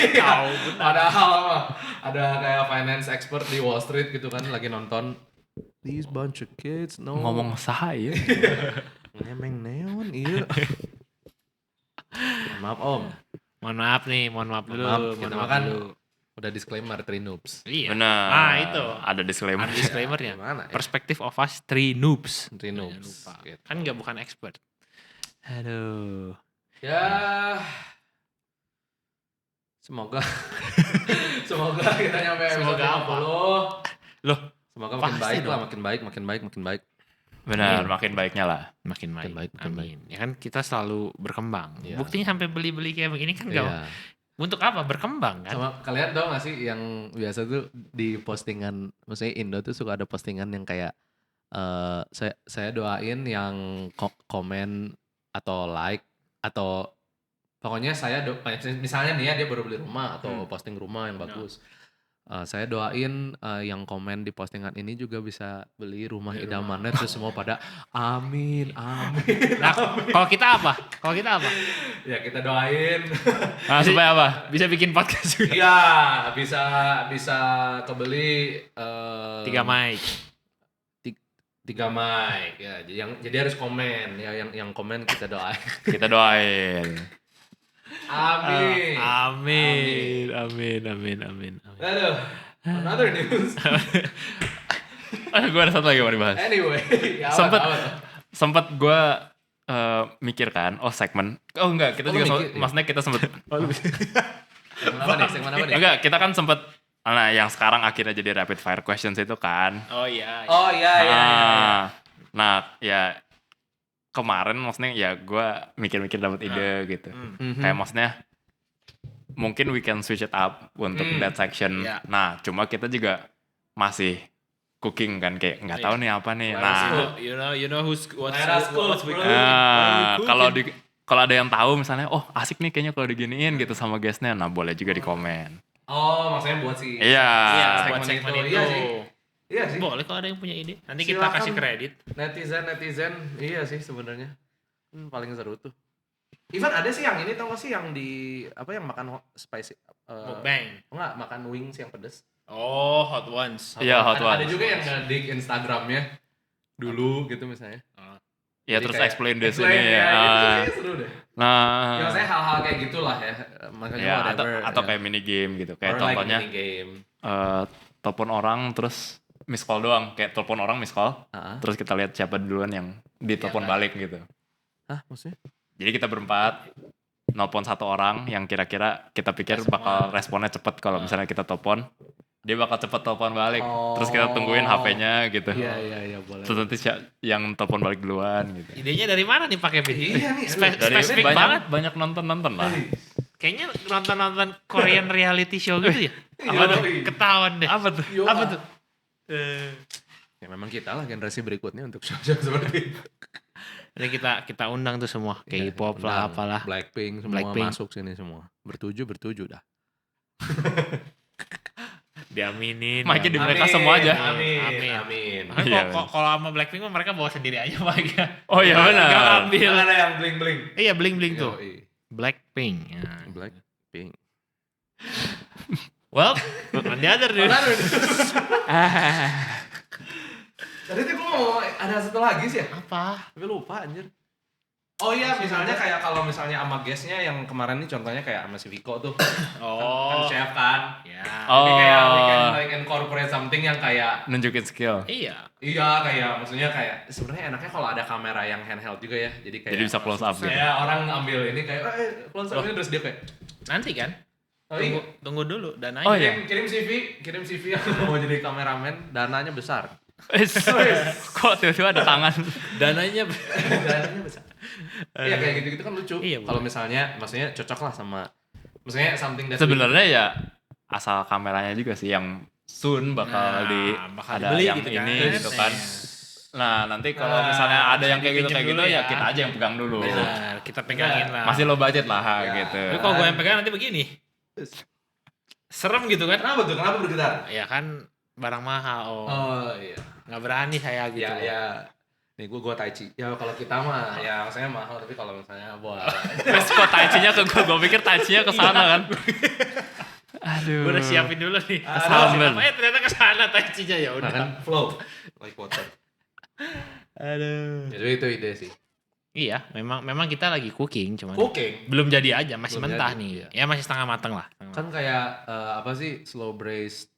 [SPEAKER 2] Padahal mah ada kayak finance expert di Wall Street gitu kan lagi nonton these bunch of kids
[SPEAKER 3] Ngomong saya.
[SPEAKER 2] ngemeng neon iya. Maaf Om.
[SPEAKER 1] Mohon maaf dulu.
[SPEAKER 2] Kita makan udah disclaimer 3 noobs.
[SPEAKER 1] Iya.
[SPEAKER 3] Benar.
[SPEAKER 1] Ah itu.
[SPEAKER 3] Ada disclaimer.
[SPEAKER 1] Ada disclaimernya.
[SPEAKER 2] Gimana ya?
[SPEAKER 1] Perspective of us 3 noobs.
[SPEAKER 2] 3 noobs.
[SPEAKER 1] Gitu. Kan bukan expert. Aduh.
[SPEAKER 2] Ya semoga kita nyampe episode 50.
[SPEAKER 1] Loh,
[SPEAKER 2] Semoga makin baik lah, makin baik.
[SPEAKER 3] Benar, makin baiknya lah.
[SPEAKER 1] Makin baik.
[SPEAKER 2] Makin
[SPEAKER 1] Amin. Ya kan kita selalu berkembang.
[SPEAKER 2] Iya.
[SPEAKER 1] Buktinya sampai beli-beli kayak begini kan enggak.
[SPEAKER 2] Iya.
[SPEAKER 1] Untuk apa? Berkembang kan?
[SPEAKER 2] Sama kalian tau gak sih yang biasa tuh di postingan, maksudnya Indo tuh suka ada postingan yang kayak saya doain yang komen atau like atau pokoknya misalnya nih ya dia baru beli rumah atau posting rumah yang bagus. Saya doain yang komen di postingan ini juga bisa beli rumah idamannya terus semua pada amin.
[SPEAKER 1] Nah, kalau kita apa?
[SPEAKER 2] Ya kita doain.
[SPEAKER 3] Nah, supaya apa?
[SPEAKER 1] Bisa bikin podcast juga.
[SPEAKER 2] Iya, bisa kebeli
[SPEAKER 1] 3 mic.
[SPEAKER 2] 3 mic ya. Jadi harus komen ya yang komen kita doain.
[SPEAKER 3] Kita doain.
[SPEAKER 2] Amin.
[SPEAKER 1] Amin.
[SPEAKER 2] Aduh, another news.
[SPEAKER 3] Gue ada satu lagi mau dibahas.
[SPEAKER 2] Anyway,
[SPEAKER 3] Sempet gue mikir kan, segmen. Oh enggak, kita juga maksudnya kita sempet.
[SPEAKER 2] Segmen apa nih?
[SPEAKER 3] Enggak, kita kan sempet. Nah, yang sekarang akhirnya jadi rapid fire questions itu kan.
[SPEAKER 1] Oh iya.
[SPEAKER 3] Nah, ya kemarin maksudnya ya gue mikir-mikir dapat ide gitu. Kayak maksudnya mungkin we can switch it up untuk that section.
[SPEAKER 1] Yeah.
[SPEAKER 3] Nah, cuma kita juga masih cooking kan kayak nggak tahu nih apa nih. Nah,
[SPEAKER 1] you know what's
[SPEAKER 3] kalau ada yang tahu misalnya, asik nih kayaknya kalau diginiin gitu sama guestnya, nah boleh juga di komen.
[SPEAKER 2] Oh, maksudnya buat si
[SPEAKER 1] buat segmen itu.
[SPEAKER 2] Iya sih.
[SPEAKER 1] Boleh kalau ada yang punya ide. Nanti kita kasih kredit.
[SPEAKER 2] Netizen, iya sih sebenarnya. Paling seru tuh. Even ada sih yang ini tau gak sih yang di yang makan spicy
[SPEAKER 1] mukbang.
[SPEAKER 2] Enggak, makan wings yang pedes.
[SPEAKER 1] Oh, hot ones.
[SPEAKER 3] Iya, hot ones.
[SPEAKER 2] Ada juga yang nge-dig Instagramnya dulu gitu misalnya.
[SPEAKER 3] Ya terus explain di sini
[SPEAKER 2] ya. Itu seru deh.
[SPEAKER 3] Nah,
[SPEAKER 2] ya saya hal-hal kayak gitulah ya. Makanya
[SPEAKER 3] ya,
[SPEAKER 2] whatever.
[SPEAKER 3] atau kayak mini game gitu. Kayak contohnya
[SPEAKER 2] like mini game.
[SPEAKER 3] telepon orang terus miss call doang. Kayak telepon orang miss call. Terus kita lihat siapa duluan yang ditelepon balik gitu.
[SPEAKER 2] Hah, maksudnya?
[SPEAKER 3] Jadi kita berempat nelpon satu orang yang kira-kira kita pikir bakal responnya cepet kalau misalnya kita telepon. Dia bakal cepet telepon balik. Terus kita tungguin HP-nya gitu.
[SPEAKER 2] Iya, boleh.
[SPEAKER 3] Terus nanti yang telepon balik duluan gitu.
[SPEAKER 1] Idenya dari mana nih pakai Kevin?
[SPEAKER 2] Iya nih.
[SPEAKER 1] Spesifik banget.
[SPEAKER 3] Banyak nonton lah.
[SPEAKER 1] Kayaknya nonton Korean reality show gitu ya. Apa tuh? Ketahuan deh. Apa tuh?
[SPEAKER 2] Ya memang kita lah generasi berikutnya untuk show-show seperti itu.
[SPEAKER 1] Jadi kita undang tuh semua. K-pop lah apalah.
[SPEAKER 2] Blackpink semua masuk sini semua. Bertuju dah.
[SPEAKER 1] Diaminin.
[SPEAKER 3] Makanya di mereka semua aja.
[SPEAKER 2] Amin.
[SPEAKER 1] Kalau sama Blackpink mereka bawa sendiri aja makanya.
[SPEAKER 3] Oh iya benar.
[SPEAKER 1] Gak ambil.
[SPEAKER 2] Ada yang bling-bling.
[SPEAKER 1] Iya bling-bling tuh. Blackpink.
[SPEAKER 2] Blackpink.
[SPEAKER 1] Well, on the other news.
[SPEAKER 2] Tadi tuh gue mau ada satu lagi sih ya.
[SPEAKER 1] Apa?
[SPEAKER 2] Tapi lupa anjir. Oh iya, misalnya kayak kalau misalnya sama guestnya yang kemarin nih contohnya kayak sama si Viko tuh. Kan chef kan.
[SPEAKER 1] Ya.
[SPEAKER 2] Jadi kayak we can like incorporate something yang kayak
[SPEAKER 3] Nunjukin skill.
[SPEAKER 1] Iya.
[SPEAKER 2] iya kayak maksudnya kayak sebenarnya enaknya kalau ada kamera yang handheld juga ya. Jadi kayak
[SPEAKER 3] Jadi bisa close up gitu.
[SPEAKER 2] Kayak orang ambil ini kayak close up ini terus dia kayak
[SPEAKER 1] Nanti kan? Tunggu dulu dananya.
[SPEAKER 3] Oh, iya.
[SPEAKER 2] kirim CV yang mau jadi kameramen, dananya besar.
[SPEAKER 3] Kok tiba-tiba ada tangan?
[SPEAKER 1] Dananya
[SPEAKER 2] besar. Iya kayak gitu-gitu kan lucu.
[SPEAKER 1] Iya,
[SPEAKER 2] kalau misalnya maksudnya cocok lah sama maksudnya something that
[SPEAKER 3] Sebenarnya ya asal kameranya juga sih yang soon bakal
[SPEAKER 1] bakal
[SPEAKER 3] ada
[SPEAKER 1] dibeli
[SPEAKER 3] yang
[SPEAKER 1] gitu
[SPEAKER 3] ini
[SPEAKER 1] kan.
[SPEAKER 3] gitu kan.
[SPEAKER 1] Iya.
[SPEAKER 3] Nah, nanti kalau misalnya ada yang kayak gitu
[SPEAKER 1] dipinjem dulu
[SPEAKER 3] ya
[SPEAKER 1] ya.
[SPEAKER 3] kita aja yang pegang dulu.
[SPEAKER 1] Benar, kita pegangin lah.
[SPEAKER 3] Masih low budget lah gitu.
[SPEAKER 1] Tapi kalau gue yang pegang nanti begini. Serem gitu kan?
[SPEAKER 2] Kenapa tuh? Kenapa bergetar?
[SPEAKER 1] Ya kan barang mahal.
[SPEAKER 2] Oh iya.
[SPEAKER 1] Nggak berani saya gitu.
[SPEAKER 2] Ya. Nih gue tai chi. Ya kalau kita mah ya maksudnya mahal tapi kalau misalnya buat
[SPEAKER 3] Terus kok tai chi-nya ke gue pikir tai chi-nya ke sana kan. Aduh.
[SPEAKER 1] Gue udah siapin dulu nih.
[SPEAKER 3] Kesambel.
[SPEAKER 1] Ternyata ke sana tai chi-nya ya udah.
[SPEAKER 2] kan flow like water.
[SPEAKER 1] Aduh.
[SPEAKER 2] Jadi itu ide sih.
[SPEAKER 1] Iya, memang kita lagi cooking cuman
[SPEAKER 2] Cooking
[SPEAKER 1] belum jadi aja, masih
[SPEAKER 2] Belum
[SPEAKER 1] mentah
[SPEAKER 2] jadi,
[SPEAKER 1] nih.
[SPEAKER 2] iya.
[SPEAKER 1] Ya masih setengah mateng lah.
[SPEAKER 2] kan kayak apa sih slow braised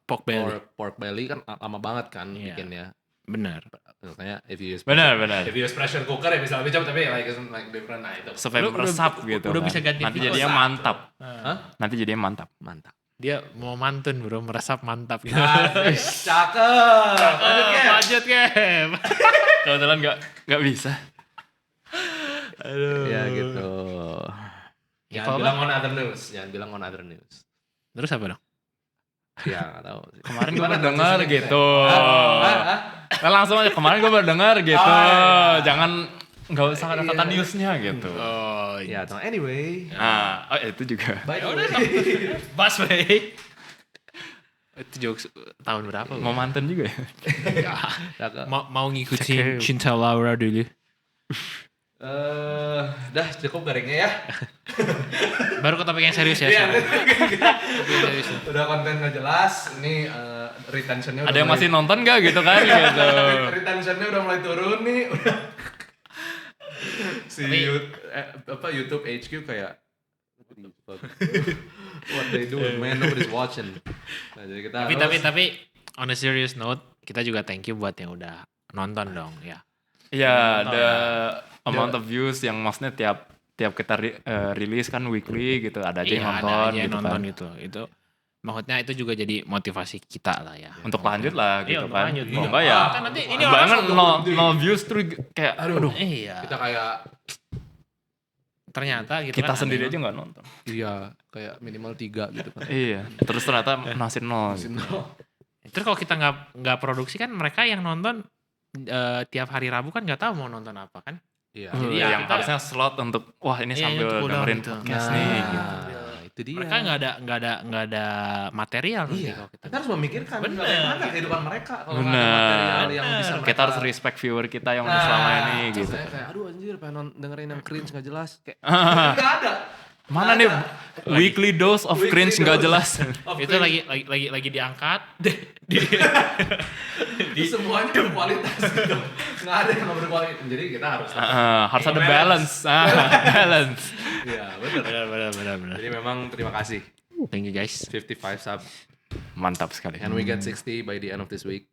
[SPEAKER 1] Pork belly.
[SPEAKER 2] pork belly kan lama banget kan
[SPEAKER 1] Iya.
[SPEAKER 2] bikinnya.
[SPEAKER 1] Benar.
[SPEAKER 2] Misalnya if you use
[SPEAKER 3] Benar.
[SPEAKER 2] if you use pressure cooker ya bisa lebih cepat tapi like isn't like different nah itu.
[SPEAKER 3] Supaya
[SPEAKER 1] Udah-
[SPEAKER 3] meresap
[SPEAKER 1] udah-
[SPEAKER 3] gitu.
[SPEAKER 1] udah
[SPEAKER 3] kan.
[SPEAKER 1] bisa ganti
[SPEAKER 3] Nanti
[SPEAKER 1] meresap.
[SPEAKER 3] jadinya mantap.
[SPEAKER 2] Hah?
[SPEAKER 3] Nanti jadinya mantap.
[SPEAKER 2] Mantap.
[SPEAKER 1] Dia mau mantun bro, meresap mantap gitu.
[SPEAKER 2] Cakep.
[SPEAKER 1] Lanjut Kev.
[SPEAKER 3] Kebetulan nggak bisa.
[SPEAKER 1] Aduh.
[SPEAKER 2] Ya gitu.
[SPEAKER 1] Ya,
[SPEAKER 2] Jangan
[SPEAKER 1] kalau
[SPEAKER 2] bilang on other news. Jangan bilang on other news.
[SPEAKER 1] Terus apa dong?
[SPEAKER 2] Ya nggak tahu. sih.
[SPEAKER 3] Kemarin gue
[SPEAKER 2] Gimana
[SPEAKER 3] baru denger
[SPEAKER 2] transisinya
[SPEAKER 3] gitu.
[SPEAKER 2] Hah?
[SPEAKER 3] Nah, langsung aja kemarin gue baru denger gitu.
[SPEAKER 2] Oh, iya.
[SPEAKER 3] Jangan nggak usah ada kata
[SPEAKER 2] Iya.
[SPEAKER 3] newsnya gitu.
[SPEAKER 1] Oh,
[SPEAKER 2] Ya, anyway.
[SPEAKER 3] Nah, itu juga.
[SPEAKER 2] By the
[SPEAKER 1] udah
[SPEAKER 2] way.
[SPEAKER 1] Bas wey. Itu jokes tahun berapa?
[SPEAKER 3] Mau mantan juga ya?
[SPEAKER 2] Cakep.
[SPEAKER 1] Mau ngikutin
[SPEAKER 3] Cakep.
[SPEAKER 1] Cinta Laura dulu.
[SPEAKER 2] Dah cukup garingnya ya.
[SPEAKER 1] Baru ke topik yang serius ya.
[SPEAKER 2] Iya.
[SPEAKER 1] Topik yang serius.
[SPEAKER 2] Udah konten nggak jelas. Ini retentionnya udah
[SPEAKER 3] Ada yang
[SPEAKER 2] mulai-
[SPEAKER 3] masih nonton gak gitu kan? Gitu.
[SPEAKER 2] retentionnya udah mulai turun nih. Si
[SPEAKER 1] Tapi-
[SPEAKER 2] YouTube HQ kayak what they do man nobody's watching. Nah, jadi kita
[SPEAKER 1] Tapi on a serious note, kita juga thank you buat yang udah nonton dong ya.
[SPEAKER 3] Ya, the amount of views yang maksudnya tiap kita rilis kan weekly gitu, ada aja yang
[SPEAKER 1] Iya,
[SPEAKER 3] nonton
[SPEAKER 1] ada aja yang
[SPEAKER 3] gitu
[SPEAKER 1] nonton
[SPEAKER 3] kan.
[SPEAKER 1] gitu. Itu maksudnya itu juga jadi motivasi kita lah ya.
[SPEAKER 3] Untuk lanjut lah
[SPEAKER 1] Iya,
[SPEAKER 3] gitu
[SPEAKER 1] untuk
[SPEAKER 3] kan.
[SPEAKER 1] lanjut.
[SPEAKER 3] Kalau
[SPEAKER 1] Iya.
[SPEAKER 3] enggak ya.
[SPEAKER 1] Kan nanti ini
[SPEAKER 3] Bayangin
[SPEAKER 1] orang
[SPEAKER 3] no views terus kayak aduh,
[SPEAKER 1] Iya.
[SPEAKER 2] kita kayak
[SPEAKER 1] Ternyata gitu
[SPEAKER 3] kita
[SPEAKER 1] kan
[SPEAKER 3] sendiri
[SPEAKER 1] ada
[SPEAKER 3] aja nggak nonton.
[SPEAKER 2] iya kayak minimal 3 gitu kan.
[SPEAKER 3] Iya. Terus ternyata masih nol. Gitu.
[SPEAKER 1] Terus kalau kita nggak produksi kan mereka yang nonton tiap hari Rabu kan nggak tahu mau nonton apa kan?
[SPEAKER 2] Iya.
[SPEAKER 1] Jadi ya
[SPEAKER 3] yang
[SPEAKER 1] kita-
[SPEAKER 3] harusnya slot untuk wah ini
[SPEAKER 1] Iya,
[SPEAKER 3] sambil
[SPEAKER 1] untuk pulang
[SPEAKER 3] dengerin
[SPEAKER 1] gitu.
[SPEAKER 3] podcast
[SPEAKER 2] Nah,
[SPEAKER 3] nih gitu.
[SPEAKER 2] itu dia.
[SPEAKER 1] Mereka nggak ada material nanti
[SPEAKER 2] Iya,
[SPEAKER 1] kalau kita.
[SPEAKER 2] kita harus memikirkan
[SPEAKER 1] Bener.
[SPEAKER 2] bagaimana kehidupan mereka kalau nggak ada
[SPEAKER 3] Bener.
[SPEAKER 2] material yang bisa mereka.
[SPEAKER 3] Kita harus respect viewer kita yang udah selama ini gitu.
[SPEAKER 2] Saya kayak aduh anjir pengen dengerin yang cringe nggak jelas kayak
[SPEAKER 3] Ah,
[SPEAKER 2] nggak ada.
[SPEAKER 3] mana nih weekly dose of
[SPEAKER 2] Weekly
[SPEAKER 3] cringe nggak
[SPEAKER 2] dose.
[SPEAKER 3] jelas.
[SPEAKER 1] Itu lagi diangkat.
[SPEAKER 2] Semuanya berkualitas gitu. Nggak ada yang nggak berkualitas. Jadi kita harus
[SPEAKER 3] Harus ada balance. Balance.
[SPEAKER 2] Iya, benar.
[SPEAKER 1] benar.
[SPEAKER 2] Jadi memang terima kasih.
[SPEAKER 1] Thank you guys.
[SPEAKER 2] 55 sub
[SPEAKER 3] Mantap sekali.
[SPEAKER 2] and we get 60 by the end of this week.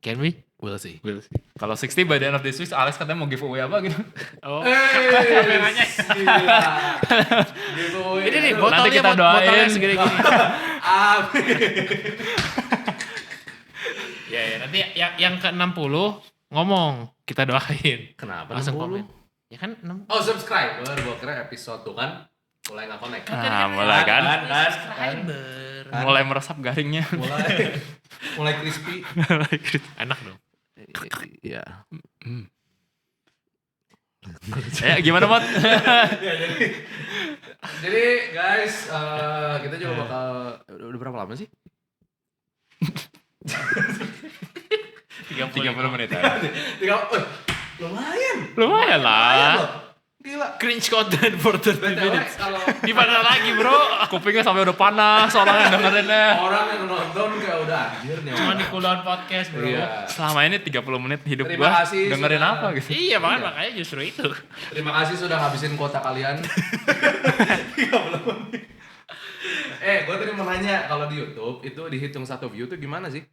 [SPEAKER 1] Can we?
[SPEAKER 2] We'll see.
[SPEAKER 3] Kalau 60 by the end of this week, Alex katanya mau giveaway apa gitu.
[SPEAKER 1] Oh.
[SPEAKER 2] Kameranya.
[SPEAKER 1] Ini nih
[SPEAKER 3] Nanti
[SPEAKER 1] botolnya
[SPEAKER 3] kita
[SPEAKER 1] botolnya
[SPEAKER 3] doain.
[SPEAKER 1] segini-gini.
[SPEAKER 2] Amin.
[SPEAKER 1] Ya, nanti yang ke-60 ngomong, kita doain.
[SPEAKER 2] Kenapa?
[SPEAKER 1] Langsung
[SPEAKER 2] 60?
[SPEAKER 1] komen. Ya kan 6.
[SPEAKER 2] Oh, subscriber. Gua kira episode tuh kan mulai nggak connect.
[SPEAKER 3] Ah, mulai kan.
[SPEAKER 1] Subscriber.
[SPEAKER 3] Mulai meresap garingnya.
[SPEAKER 2] Mulai crispy.
[SPEAKER 1] Enak dong.
[SPEAKER 2] Iya.
[SPEAKER 3] Ya, gimana, Mot?
[SPEAKER 2] Jadi guys, kita juga bakal udah berapa lama sih?
[SPEAKER 3] 30 menit.
[SPEAKER 2] Lumayan.
[SPEAKER 3] Lumayan lah.
[SPEAKER 2] loh. Gila.
[SPEAKER 1] Cringe content for 30
[SPEAKER 2] BTW
[SPEAKER 1] minutes.
[SPEAKER 2] kalau
[SPEAKER 1] Di mana lagi bro?
[SPEAKER 3] Kupingnya sampai udah panas orang yang dengerinnya.
[SPEAKER 2] orang yang nonton kayak udah anjir nih.
[SPEAKER 1] Cuma di cooldown podcast bro.
[SPEAKER 2] Iya.
[SPEAKER 3] Selama ini 30 menit hidup
[SPEAKER 2] Terima
[SPEAKER 3] gua
[SPEAKER 2] kasih
[SPEAKER 3] dengerin
[SPEAKER 2] sudah-
[SPEAKER 3] apa gitu.
[SPEAKER 1] Iya
[SPEAKER 2] Iya.
[SPEAKER 1] makanya justru itu.
[SPEAKER 2] Terima kasih sudah ngabisin kuota kalian. 30 menit. Gue tadi mau nanya, kalau di YouTube itu dihitung satu view tuh gimana sih?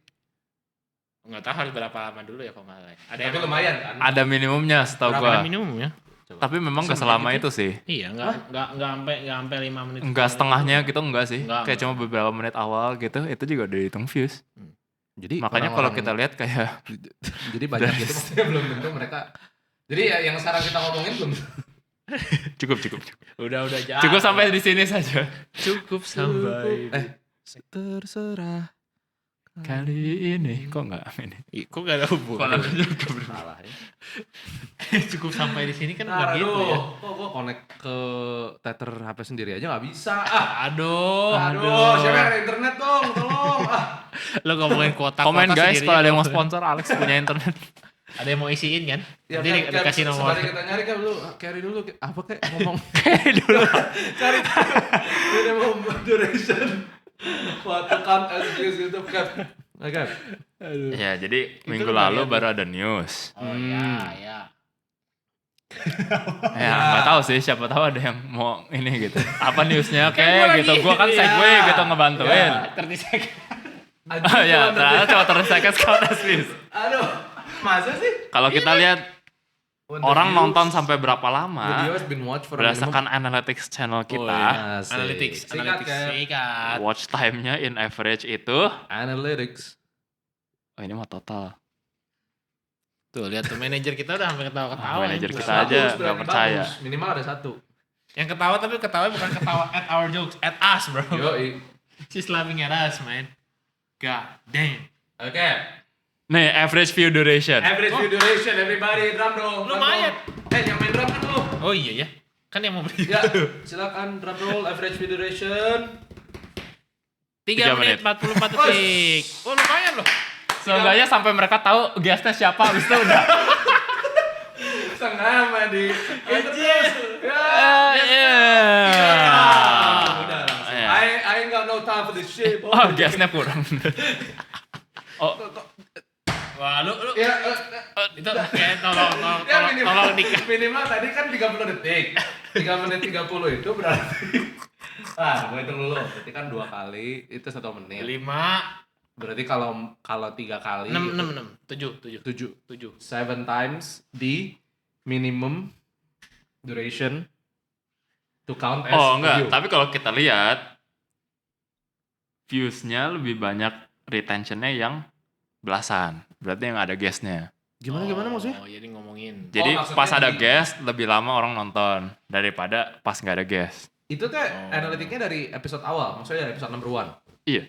[SPEAKER 1] Nggak tahu harus berapa lama dulu ya kalau nggak salah. Ada
[SPEAKER 2] Tapi lumayan kan?
[SPEAKER 3] Ada minimumnya setahu
[SPEAKER 1] Berapa
[SPEAKER 3] gua.
[SPEAKER 1] minimum ya?
[SPEAKER 3] Tapi memang gak selama itu sih.
[SPEAKER 1] Iya, nggak sampai 5 menit.
[SPEAKER 3] Enggak setengahnya gitu enggak sih.
[SPEAKER 1] Enggak,
[SPEAKER 3] Kayak cuma beberapa menit awal gitu, itu juga udah dihitung views.
[SPEAKER 2] Jadi
[SPEAKER 3] Makanya kalau
[SPEAKER 2] orang-orang-
[SPEAKER 3] kita lihat kayak
[SPEAKER 2] jadi banyak gitu maksudnya belum tentu mereka. Jadi ya yang sekarang kita ngomongin belum.
[SPEAKER 3] cukup.
[SPEAKER 1] Udah jangan.
[SPEAKER 3] Cukup sampai di sini saja.
[SPEAKER 1] Cukup sampai.
[SPEAKER 2] Terserah
[SPEAKER 3] Kali ini kok enggak ini.
[SPEAKER 1] Kok gak ada hubungan?
[SPEAKER 2] salah ya.
[SPEAKER 1] Cukup sampai di sini kan nggak gitu ya.
[SPEAKER 2] Kok gue connect ke tether HP sendiri aja nggak bisa.
[SPEAKER 1] Aduh.
[SPEAKER 2] Siapa yang ada internet dong, tolong.
[SPEAKER 1] Lo ngomongin kuota.
[SPEAKER 3] Komen
[SPEAKER 1] kuota
[SPEAKER 3] guys
[SPEAKER 1] sendiri
[SPEAKER 3] kalau ada
[SPEAKER 1] aja.
[SPEAKER 3] yang mau sponsor Alex punya internet.
[SPEAKER 1] Ada yang mau isiin kan?
[SPEAKER 2] Ya,
[SPEAKER 1] Nanti dikasih nomor.
[SPEAKER 2] Sebalik kita nyari kan dulu, carry dulu. Apa kayak ngomong?
[SPEAKER 3] Dulu.
[SPEAKER 2] Cari tahu. Minimum duration. What count as views YouTube cap. Oke.
[SPEAKER 3] Ya, jadi minggu
[SPEAKER 1] lumayan
[SPEAKER 3] lalu
[SPEAKER 1] tuh.
[SPEAKER 3] baru ada news.
[SPEAKER 1] Oh ya.
[SPEAKER 3] Ya, nggak tahu sih, siapa tahu ada yang mau ini gitu. Apa newsnya
[SPEAKER 1] Kan gua
[SPEAKER 3] kayak
[SPEAKER 1] lagi-
[SPEAKER 3] gitu. Gua kan
[SPEAKER 1] Iya.
[SPEAKER 3] segue gitu ngebantuin.
[SPEAKER 1] 30 second.
[SPEAKER 3] Oh ya, ternyata cuma tersekat count as views.
[SPEAKER 2] Aduh, masa sih?
[SPEAKER 3] Kalau kita lihat orang nonton sampai berapa
[SPEAKER 2] The
[SPEAKER 3] lama
[SPEAKER 2] video has been watched for a minimum.
[SPEAKER 3] berdasarkan analytics channel kita,
[SPEAKER 2] Asik.
[SPEAKER 1] Analytics.
[SPEAKER 2] Cap.
[SPEAKER 1] Sikat.
[SPEAKER 3] watch time-nya in average itu
[SPEAKER 2] Analytics.
[SPEAKER 3] oh ini mah total.
[SPEAKER 1] Tuh lihat tuh manajer kita udah sampai ketawa-ketawa.
[SPEAKER 3] Manajer kita
[SPEAKER 2] Bagus,
[SPEAKER 3] aja
[SPEAKER 2] berarti
[SPEAKER 3] nggak percaya.
[SPEAKER 2] bagus. Minimal ada satu.
[SPEAKER 1] Yang ketawa tapi ketawa bukan ketawa at our jokes, at us bro.
[SPEAKER 2] Yoi.
[SPEAKER 1] She's laughing at us man. God damn.
[SPEAKER 2] Oke.
[SPEAKER 3] Nih, average view duration.
[SPEAKER 2] Average view duration, everybody drum roll. drum
[SPEAKER 1] Lumayan.
[SPEAKER 2] roll. Yang main drum kan lu.
[SPEAKER 1] Oh iya ya. Kan yang mau beli.
[SPEAKER 2] Ya, silakan drum roll average view duration.
[SPEAKER 3] 3
[SPEAKER 1] 3 menit 44 detik. Oh lumayan loh.
[SPEAKER 3] Seenggaknya sampai mereka tahu guestnya siapa, habis itu udah.
[SPEAKER 2] Setengah mah di
[SPEAKER 1] Anjir.
[SPEAKER 2] Ya. Udah langsung.
[SPEAKER 3] Iya.
[SPEAKER 2] I ain't got no time for this shit. boy.
[SPEAKER 3] Oh, guestnya kurang. Oh,
[SPEAKER 1] Wah lu
[SPEAKER 2] Ya,
[SPEAKER 1] itu kayak tolong
[SPEAKER 2] ya minimal,
[SPEAKER 1] nikah.
[SPEAKER 2] minimal tadi kan 30 detik. 3 menit 30 itu berarti gue hitung dulu. Berarti kan 2 kali itu 1 menit.
[SPEAKER 1] 5
[SPEAKER 2] Berarti kalau 3 kali
[SPEAKER 1] 6 7
[SPEAKER 2] 7 7 times the minimum duration to count as
[SPEAKER 3] oh enggak,
[SPEAKER 2] view.
[SPEAKER 3] tapi kalau kita lihat views-nya lebih banyak retention-nya yang belasan. Berarti yang ada guest-nya.
[SPEAKER 2] Gimana maksudnya?
[SPEAKER 1] Oh, jadi ngomongin.
[SPEAKER 3] Jadi
[SPEAKER 2] maksudnya
[SPEAKER 3] pas ada
[SPEAKER 2] di-
[SPEAKER 3] guest lebih lama orang nonton daripada pas nggak ada guest.
[SPEAKER 2] Itu teh analitiknya dari episode awal, maksudnya dari episode number 1.
[SPEAKER 3] Iya.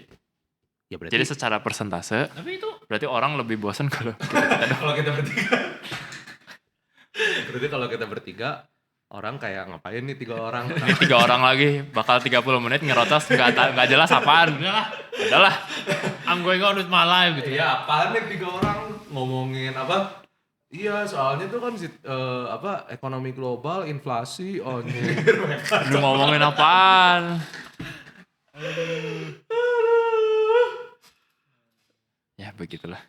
[SPEAKER 2] Ya berarti
[SPEAKER 3] Jadi secara persentase
[SPEAKER 1] Tapi itu
[SPEAKER 3] berarti orang lebih bosan kalau
[SPEAKER 2] kalau kita bertiga. Berarti kalau kita bertiga orang kayak ngapain nih 3 orang?
[SPEAKER 3] ini 3 orang lagi bakal 30 menit ngerocos nggak jelas apaan. Udahlah.
[SPEAKER 1] I'm going on with my life gitu.
[SPEAKER 2] Iya, apaan nih 3 orang ngomongin apa? Iya, soalnya tuh kan ekonomi global, inflasi,
[SPEAKER 3] Lu ngomongin apaan? Ya begitulah.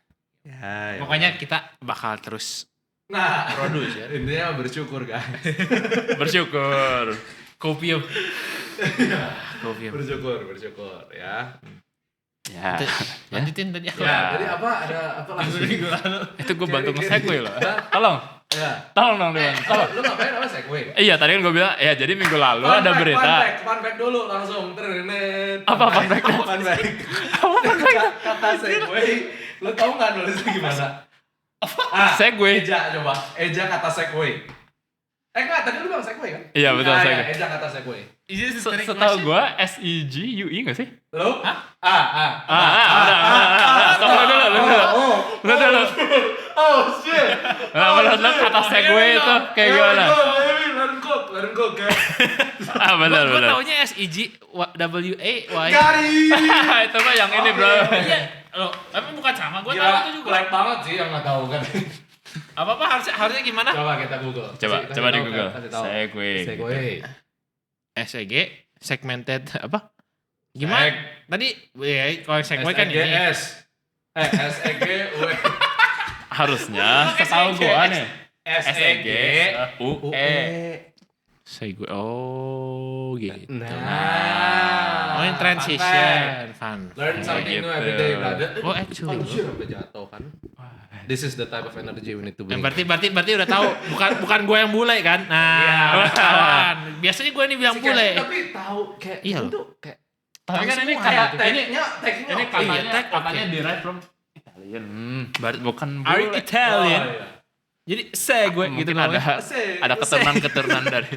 [SPEAKER 2] ya.
[SPEAKER 1] Pokoknya kita bakal terus
[SPEAKER 2] Nah,
[SPEAKER 1] produce ya.
[SPEAKER 2] intinya bersyukur guys.
[SPEAKER 3] Bersyukur.
[SPEAKER 1] Kopium. Kopium.
[SPEAKER 2] bersyukur ya.
[SPEAKER 3] Ya.
[SPEAKER 1] Lanjutin tadi aku.
[SPEAKER 2] Ya, jadi apa? Ada apa lagi?
[SPEAKER 3] Itu gue bantu nge-segue loh. Tolong.
[SPEAKER 2] Ya.
[SPEAKER 3] Tolong dong Dewan. Tolong.
[SPEAKER 2] Lu ngapain apa segue?
[SPEAKER 3] Iya tadi kan gue bilang, ya jadi minggu lalu ada berita.
[SPEAKER 2] Fun fact dulu langsung. Ternet.
[SPEAKER 3] Apa fun fact?
[SPEAKER 2] Fun fact. Kata segway, lu tau nggak nulisnya gimana?
[SPEAKER 3] Segway.
[SPEAKER 2] Eja coba. Eja kata segway. Enggak, tadi lu bilang segway kan?
[SPEAKER 3] Iya, betul,
[SPEAKER 2] Nah,
[SPEAKER 3] segway.
[SPEAKER 2] ya, Eja kata segway.
[SPEAKER 3] Setahu gue SEGUE nggak sih?
[SPEAKER 2] Lu?
[SPEAKER 3] Udah. Lu dulu.
[SPEAKER 2] Oh shit.
[SPEAKER 3] Nah, menurut lo kata segway itu kayak gimana?
[SPEAKER 2] Let him cook, guys.
[SPEAKER 3] Benar.
[SPEAKER 1] Gue taunya SEGWA.
[SPEAKER 2] Gari.
[SPEAKER 3] Itu mah yang ini bro.
[SPEAKER 1] Iya. Loh, tapi bukan sama. Gue tahu
[SPEAKER 2] Gila,
[SPEAKER 1] itu juga.
[SPEAKER 2] black banget sih yang nggak tahu kan.
[SPEAKER 1] Apa harusnya gimana?
[SPEAKER 2] Coba kita Google.
[SPEAKER 3] Coba di Google. Segway.
[SPEAKER 1] SEG segmented apa? Gimana? Tadi ya kalau segway kan ini.
[SPEAKER 2] SEG
[SPEAKER 3] Harusnya setahu gua nih. SEG UE.
[SPEAKER 1] Segway. Oh, gitu.
[SPEAKER 2] Nah.
[SPEAKER 1] Oh, yang transition, fun.
[SPEAKER 2] Learn something new every day, brother.
[SPEAKER 1] Oh, actually.
[SPEAKER 2] Anjir, sampai jatuh kan. This is the type of energy we need to bring.
[SPEAKER 1] Berarti udah tahu bukan gue yang bule kan? Nah, ketahuan. Biasanya gue ini bilang bule.
[SPEAKER 2] Tapi tahu kayak itu kayak
[SPEAKER 3] tapi kan ini
[SPEAKER 2] kayak
[SPEAKER 3] tekniknya
[SPEAKER 2] ini
[SPEAKER 3] katanya derived from Italian. Bukan
[SPEAKER 1] Are you
[SPEAKER 3] bule.
[SPEAKER 1] Italian?
[SPEAKER 2] Oh, iya.
[SPEAKER 1] Jadi segway gitu
[SPEAKER 3] Mungkin ada keturunan dari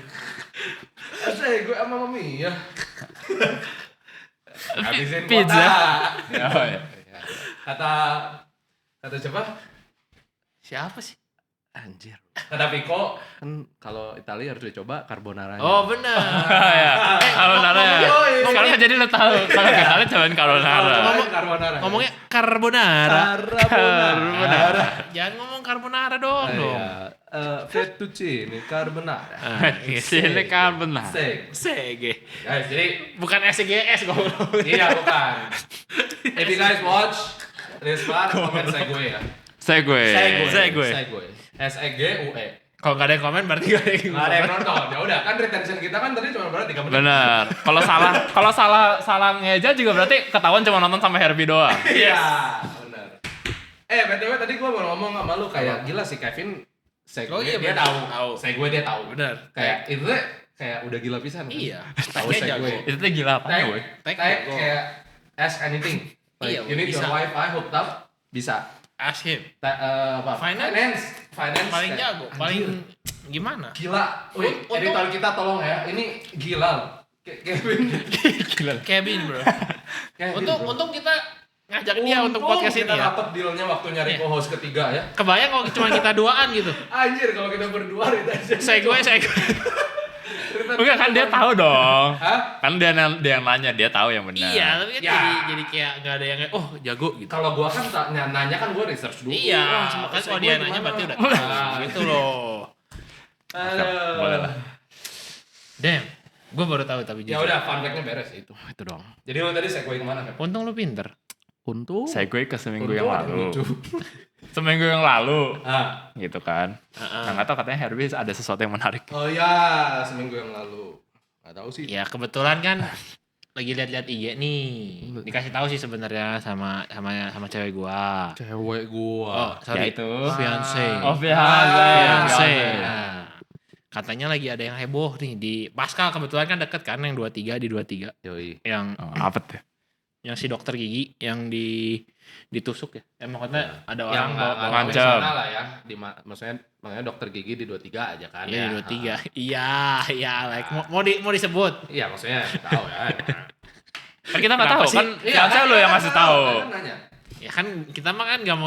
[SPEAKER 2] Gue sama mami ya. Habisin
[SPEAKER 3] pizza.
[SPEAKER 2] kuota.
[SPEAKER 3] Oh, iya.
[SPEAKER 2] Kata siapa?
[SPEAKER 1] Siapa sih?
[SPEAKER 2] Anjir. Kata Piko kan kalau Italia harus dicoba carbonara.
[SPEAKER 1] Oh, benar.
[SPEAKER 3] Carbonara. Sekarang jadi lo tahu kalau Italia cobain carbonara.
[SPEAKER 2] Carbonara.
[SPEAKER 1] Ngomongnya carbonara. Jangan ngomong carbonara dong.
[SPEAKER 2] Fettuccine carbonara.
[SPEAKER 3] Sini carbonara.
[SPEAKER 1] Sege.
[SPEAKER 2] Guys, jadi
[SPEAKER 1] Bukan SGS kok.
[SPEAKER 2] iya bukan. If you guys watch this part, komen Segway ya.
[SPEAKER 3] Segway.
[SPEAKER 2] SEGUE.
[SPEAKER 1] Kalau nggak ada yang komen berarti nggak ada yang
[SPEAKER 2] Nggak ada yang nonton. Ya udah kan retention kita kan tadi cuma berarti 3 menit.
[SPEAKER 3] Bener. Kalau salah ngeja juga berarti ketahuan cuma nonton sampai Herbie doang.
[SPEAKER 2] Iya, benar. BTW tadi gua mau ngomong sama lu kayak gila sih Kevin Segway dia tahu. Segway dia tahu.
[SPEAKER 1] Bener.
[SPEAKER 2] Kayak itu tuh kayak udah gila pisan.
[SPEAKER 1] Iya.
[SPEAKER 2] Tahu Segway.
[SPEAKER 3] Itu tuh gila apa ya, boy?
[SPEAKER 2] Kayak ask anything. Like,
[SPEAKER 1] Iya,
[SPEAKER 2] you need your
[SPEAKER 1] bisa.
[SPEAKER 2] Wi-Fi hooked up, bisa.
[SPEAKER 1] Ask him.
[SPEAKER 2] Apa?
[SPEAKER 1] Finance
[SPEAKER 2] kayak,
[SPEAKER 1] paling jago, paling gimana?
[SPEAKER 2] gila. Wih, editor kita tolong ya. Ini gila loh. Kevin.
[SPEAKER 1] Kevin, bro.
[SPEAKER 2] Kevin, bro.
[SPEAKER 1] Untung kita ngajak dia untuk podcast ini
[SPEAKER 2] kita
[SPEAKER 1] ya.
[SPEAKER 2] dapat dealnya waktu nyari co-host ketiga ya.
[SPEAKER 1] Kebayang kalau cuma kita duaan gitu.
[SPEAKER 2] Anjir kalau kita berdua aja.
[SPEAKER 1] Segway.
[SPEAKER 3] Enggak kan dia tahu dong.
[SPEAKER 2] Hah?
[SPEAKER 3] Kan dia yang nanya, dia tahu yang benar.
[SPEAKER 1] Iya, tapi kan
[SPEAKER 2] Ya.
[SPEAKER 1] jadi kayak nggak ada yang jago gitu.
[SPEAKER 2] Kalau gua kan nanya kan gua research dulu.
[SPEAKER 1] Iya, kan kalau dia nanya berarti udah tahu gitu loh.
[SPEAKER 2] Aduh.
[SPEAKER 3] Boleh lah.
[SPEAKER 1] Damn, gue baru tahu tapi
[SPEAKER 2] Ya
[SPEAKER 1] jujur.
[SPEAKER 2] udah, fun fact-nya beres itu.
[SPEAKER 1] Itu dong.
[SPEAKER 2] Jadi lu tadi Segway kemana kan?
[SPEAKER 1] Untung lu pinter.
[SPEAKER 2] Untung.
[SPEAKER 3] Segway ke seminggu yang
[SPEAKER 2] Untung ada
[SPEAKER 3] lalu.
[SPEAKER 2] lucu.
[SPEAKER 3] Seminggu yang lalu. Gitu kan.
[SPEAKER 1] Heeh.
[SPEAKER 3] Nah, nggak tahu katanya Herbie ada sesuatu yang menarik.
[SPEAKER 2] Oh ya, seminggu yang lalu. Gak tahu sih.
[SPEAKER 1] Ya kebetulan kan lagi lihat-lihat IG nih. Dikasih tahu sih sebenarnya sama cewek gua.
[SPEAKER 2] Cewek gua.
[SPEAKER 1] Oh, sorry.
[SPEAKER 3] Yaitu
[SPEAKER 1] Fiance.
[SPEAKER 3] Oh, fiance.
[SPEAKER 1] Nah, katanya lagi ada yang heboh nih di Pascal, kebetulan kan deket kan yang 23 di 23.
[SPEAKER 2] Yoi.
[SPEAKER 1] Yang
[SPEAKER 3] Oh, apa tuh?
[SPEAKER 1] yang si dokter gigi yang ditusuk ya. Maksudnya ada
[SPEAKER 2] Yang
[SPEAKER 1] orang bawa
[SPEAKER 3] ngancam.
[SPEAKER 2] lah ya. Maksudnya makanya dokter gigi di 23 aja kan.
[SPEAKER 1] Iya,
[SPEAKER 2] ya.
[SPEAKER 1] 23. Iya, like mau disebut.
[SPEAKER 2] Iya, maksudnya tahu ya.
[SPEAKER 3] Kan kita nggak
[SPEAKER 1] Kenapa
[SPEAKER 3] tahu
[SPEAKER 1] sih?
[SPEAKER 3] kan fiance lo yang ngasih tahu.
[SPEAKER 2] Kan nanya.
[SPEAKER 1] Ya kan kita mah kan nggak